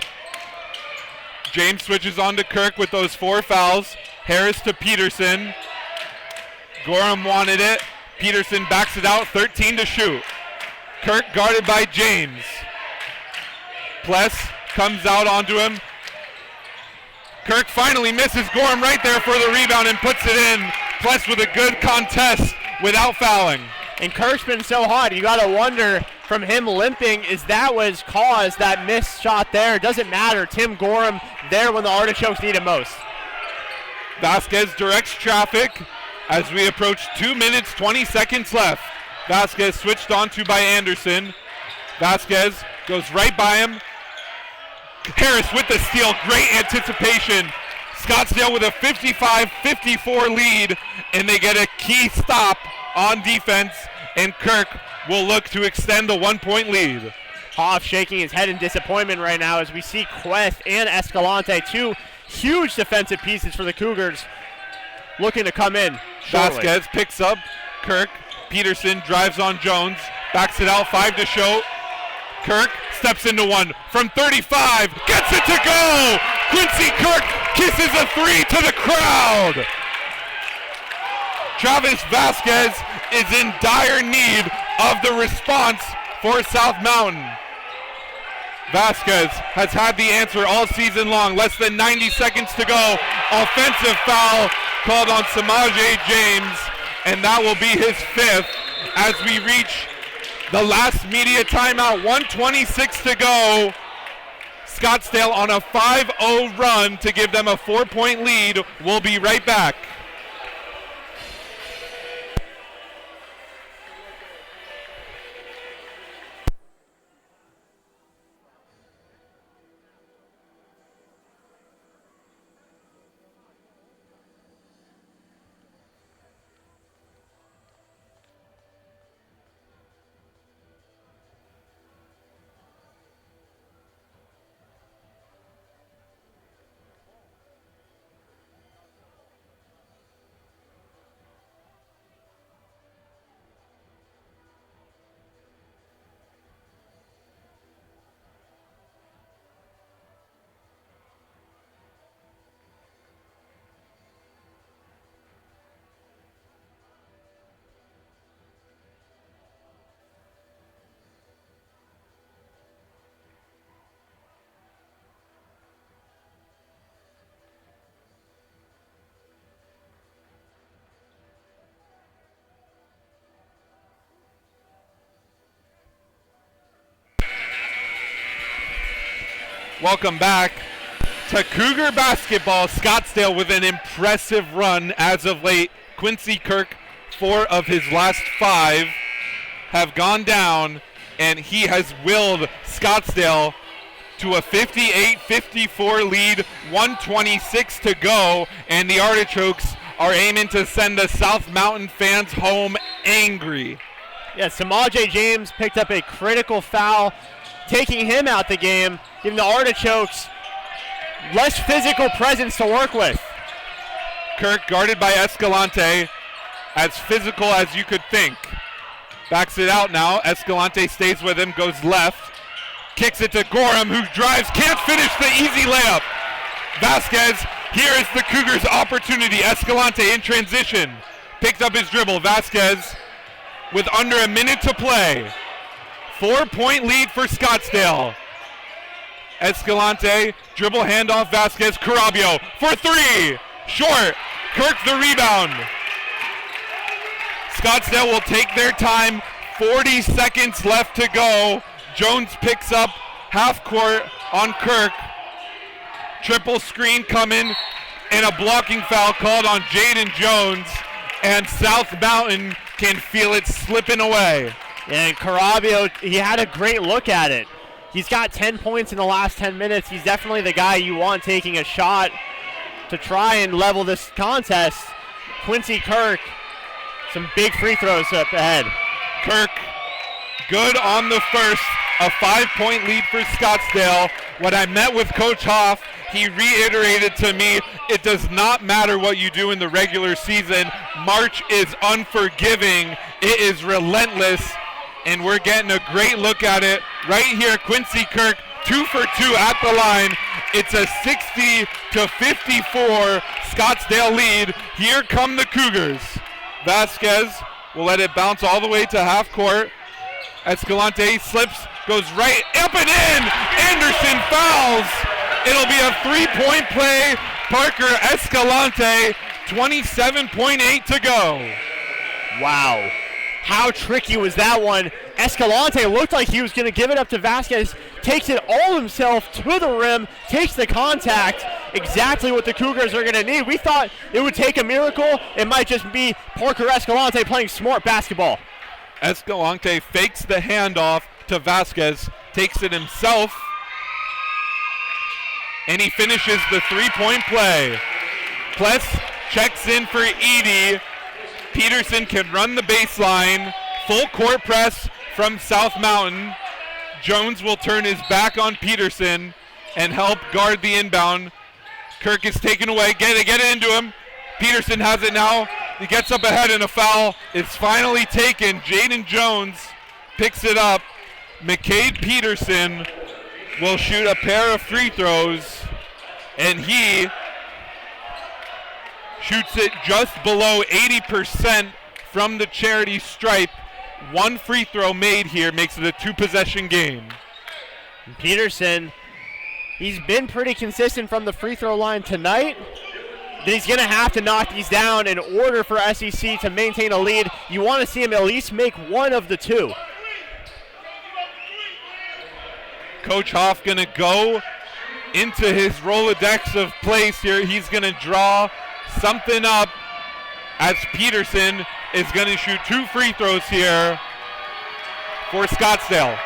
James switches on to Kirk with those 4 fouls. Harris to Peterson. Gorham wanted it. Peterson backs it out. 13 to shoot. Kirk guarded by James. Pless comes out onto him. Kirk finally misses Gorham right there for the rebound and puts it in. Pless with a good contest without fouling. And Kirk's been so hot, you got to wonder from him limping, is that was caused, that missed shot there? It doesn't matter. Tim Gorham there when the Artichokes need him most. Vasquez directs traffic as we approach 2 minutes, 20 seconds left. Vasquez switched onto by Anderson. Vasquez goes right by him. Harris with the steal. Great anticipation. Scottsdale with a 55-54 lead, and they get a key stop on defense, and Kirk will look to extend the 1-point lead. Hoff shaking his head in disappointment right now as we see Queth and Escalante, 2 huge defensive pieces for the Cougars, looking to come in shortly. Vasquez picks up Kirk. Peterson drives on Jones, backs it out, 5 to show. Kirk steps into one from 35, gets it to go! Quincy Kirk kisses a 3 to the crowd! Travis Vasquez is in dire need of the response for South Mountain. Vasquez has had the answer all season long. Less than 90 seconds to go. Offensive foul called on Samaje James, and that will be his 5th as we reach the last media timeout. 1:26 to go. Scottsdale on a 5-0 run to give them a 4-point lead. We'll be right back. Welcome back to Cougar basketball. Scottsdale with an impressive run as of late. Quincy Kirk, 4 of his last 5 have gone down, and he has willed Scottsdale to a 58-54 lead, 1:26 to go, and the Artichokes are aiming to send the South Mountain fans home angry. Yeah, Samaje James picked up a critical foul, taking him out the game, giving the Artichokes less physical presence to work with. Kirk guarded by Escalante, as physical as you could think. Backs it out now. Escalante stays with him, goes left. Kicks it to Gorham, who drives, can't finish the easy layup. Vasquez, here is the Cougars' opportunity. Escalante in transition. Picks up his dribble. Vasquez with under a minute to play. 4-point lead for Scottsdale. Escalante, dribble handoff, Vasquez, Carabio for three. Short. Kirk the rebound. Scottsdale will take their time. 40 seconds left to go. Jones picks up half court on Kirk. Triple screen coming and a blocking foul called on Jaden Jones. And South Mountain can feel it slipping away. And Carabio, he had a great look at it. He's got 10 points in the last 10 minutes. He's definitely the guy you want taking a shot to try and level this contest. Quincy Kirk, some big free throws up ahead. Kirk, good on the first. A 5-point lead for Scottsdale. When I met with Coach Hoff, he reiterated to me, it does not matter what you do in the regular season. March is unforgiving. It is relentless. And we're getting a great look at it right here. Quincy Kirk, 2 for 2 at the line. It's a 60-54 Scottsdale lead. Here come the Cougars. Vasquez will let it bounce all the way to half court. Escalante slips, goes right up and in. Anderson fouls. It'll be a 3-point play. Parker Escalante, 27.8 to go. Wow. How tricky was that one? Escalante looked like he was going to give it up to Vasquez. Takes it all himself to the rim. Takes the contact. Exactly what the Cougars are going to need. We thought it would take a miracle. It might just be Parker Escalante playing smart basketball. Escalante fakes the handoff to Vasquez. Takes it himself. And he finishes the 3-point play. Pless checks in for Edie. Peterson can run the baseline. Full court press from South Mountain. Jones will turn his back on Peterson and help guard the inbound. Kirk is taken away. Get it into him. Peterson has it now. He gets up ahead and a foul is finally taken. Jaden Jones picks it up. McCade Peterson will shoot a pair of free throws, and he shoots it just below 80% from the charity stripe. One free throw made here makes it a 2-possession game. Peterson, he's been pretty consistent from the free throw line tonight. He's going to have to knock these down in order for SCC to maintain a lead. You want to see him at least make one of the two. Coach Hoff going to go into his Rolodex of plays here. He's going to draw something up as Peterson is going to shoot 2 free throws here for Scottsdale.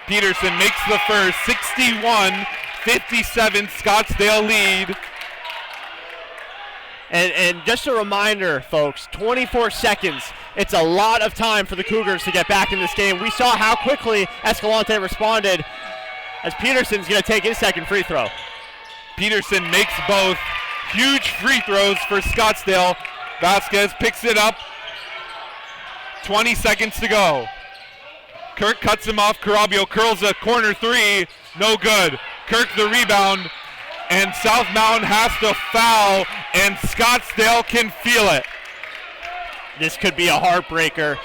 Peterson makes the first. 61-57 Scottsdale lead. And just a reminder, folks, 24 seconds. It's a lot of time for the Cougars to get back in this game. We saw how quickly Escalante responded as Peterson's going to take his second free throw. Peterson makes both. Huge free throws for Scottsdale. Vasquez picks it up. 20 seconds to go. Kirk cuts him off. Carabio curls a corner 3. No good. Kirk the rebound. And South Mountain has to foul, and Scottsdale can feel it. This could be a heartbreaker.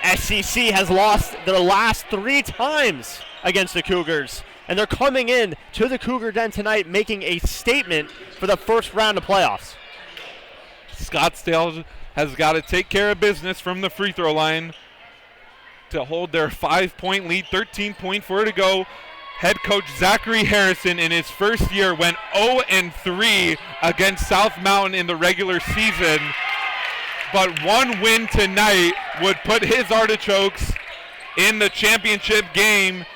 SCC has lost their last 3 times against the Cougars, and they're coming in to the Cougar Den tonight making a statement for the first round of playoffs. Scottsdale has got to take care of business from the free throw line to hold their 5-point lead, 13.4 to go. Head coach Zachary Harrison in his first year went 0-3 against South Mountain in the regular season. But one win tonight would put his Artichokes in the championship game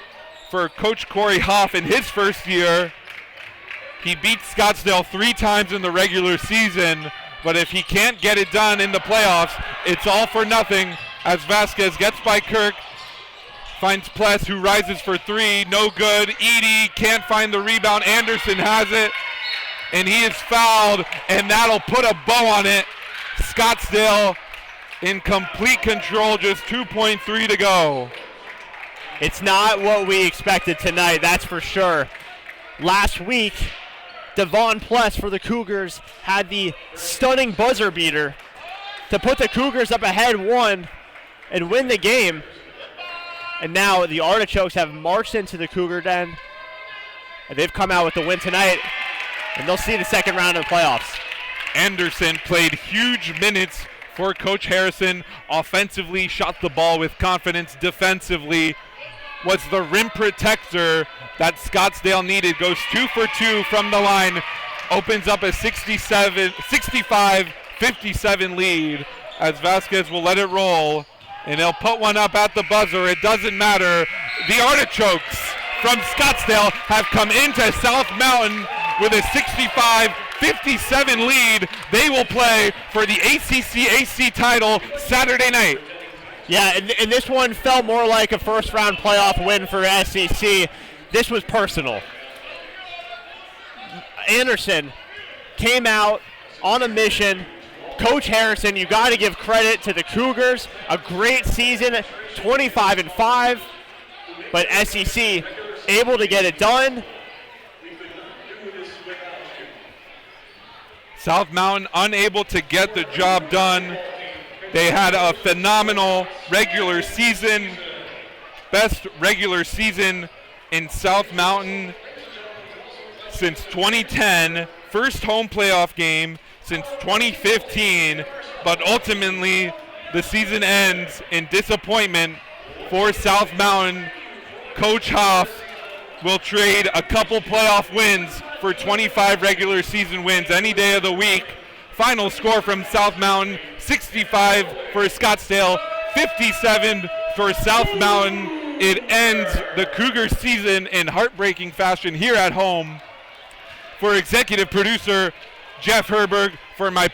for Coach Corey Hoff in his first year. He beat Scottsdale 3 times in the regular season, but if he can't get it done in the playoffs, it's all for nothing as Vasquez gets by Kirk. Finds Pless, who rises for 3. No good. Edie can't find the rebound. Anderson has it. And he is fouled, and that'll put a bow on it. Scottsdale in complete control, just 2.3 to go. It's not what we expected tonight, that's for sure. Last week, Devon Pless for the Cougars had the stunning buzzer beater to put the Cougars up ahead 1 and win the game. And now the Artichokes have marched into the Cougar Den, and they've come out with the win tonight, and they'll see the second round of the playoffs. Anderson played huge minutes for Coach Harrison. Offensively, shot the ball with confidence. Defensively, was the rim protector that Scottsdale needed. Goes 2 for 2 from the line. Opens up a 65-57 lead as Vasquez will let it roll. And they'll put one up at the buzzer. It doesn't matter. The Artichokes from Scottsdale have come into South Mountain with a 65-57 lead. They will play for the ACC title Saturday night. Yeah, and this one felt more like a first-round playoff win for SCC. This was personal. Anderson came out on a mission. Coach Harrison, you got to give credit to the Cougars. A great season, 25-5, but SCC able to get it done. South Mountain unable to get the job done. They had a phenomenal regular season, best regular season in South Mountain since 2010, first home playoff game since 2015, but ultimately the season ends in disappointment for South Mountain. Coach Hoff will trade a couple playoff wins for 25 regular season wins any day of the week. Final score from South Mountain, 65 for Scottsdale, 57 for South Mountain. It ends the Cougar season in heartbreaking fashion here at home. For executive producer Jeff Herberg, for my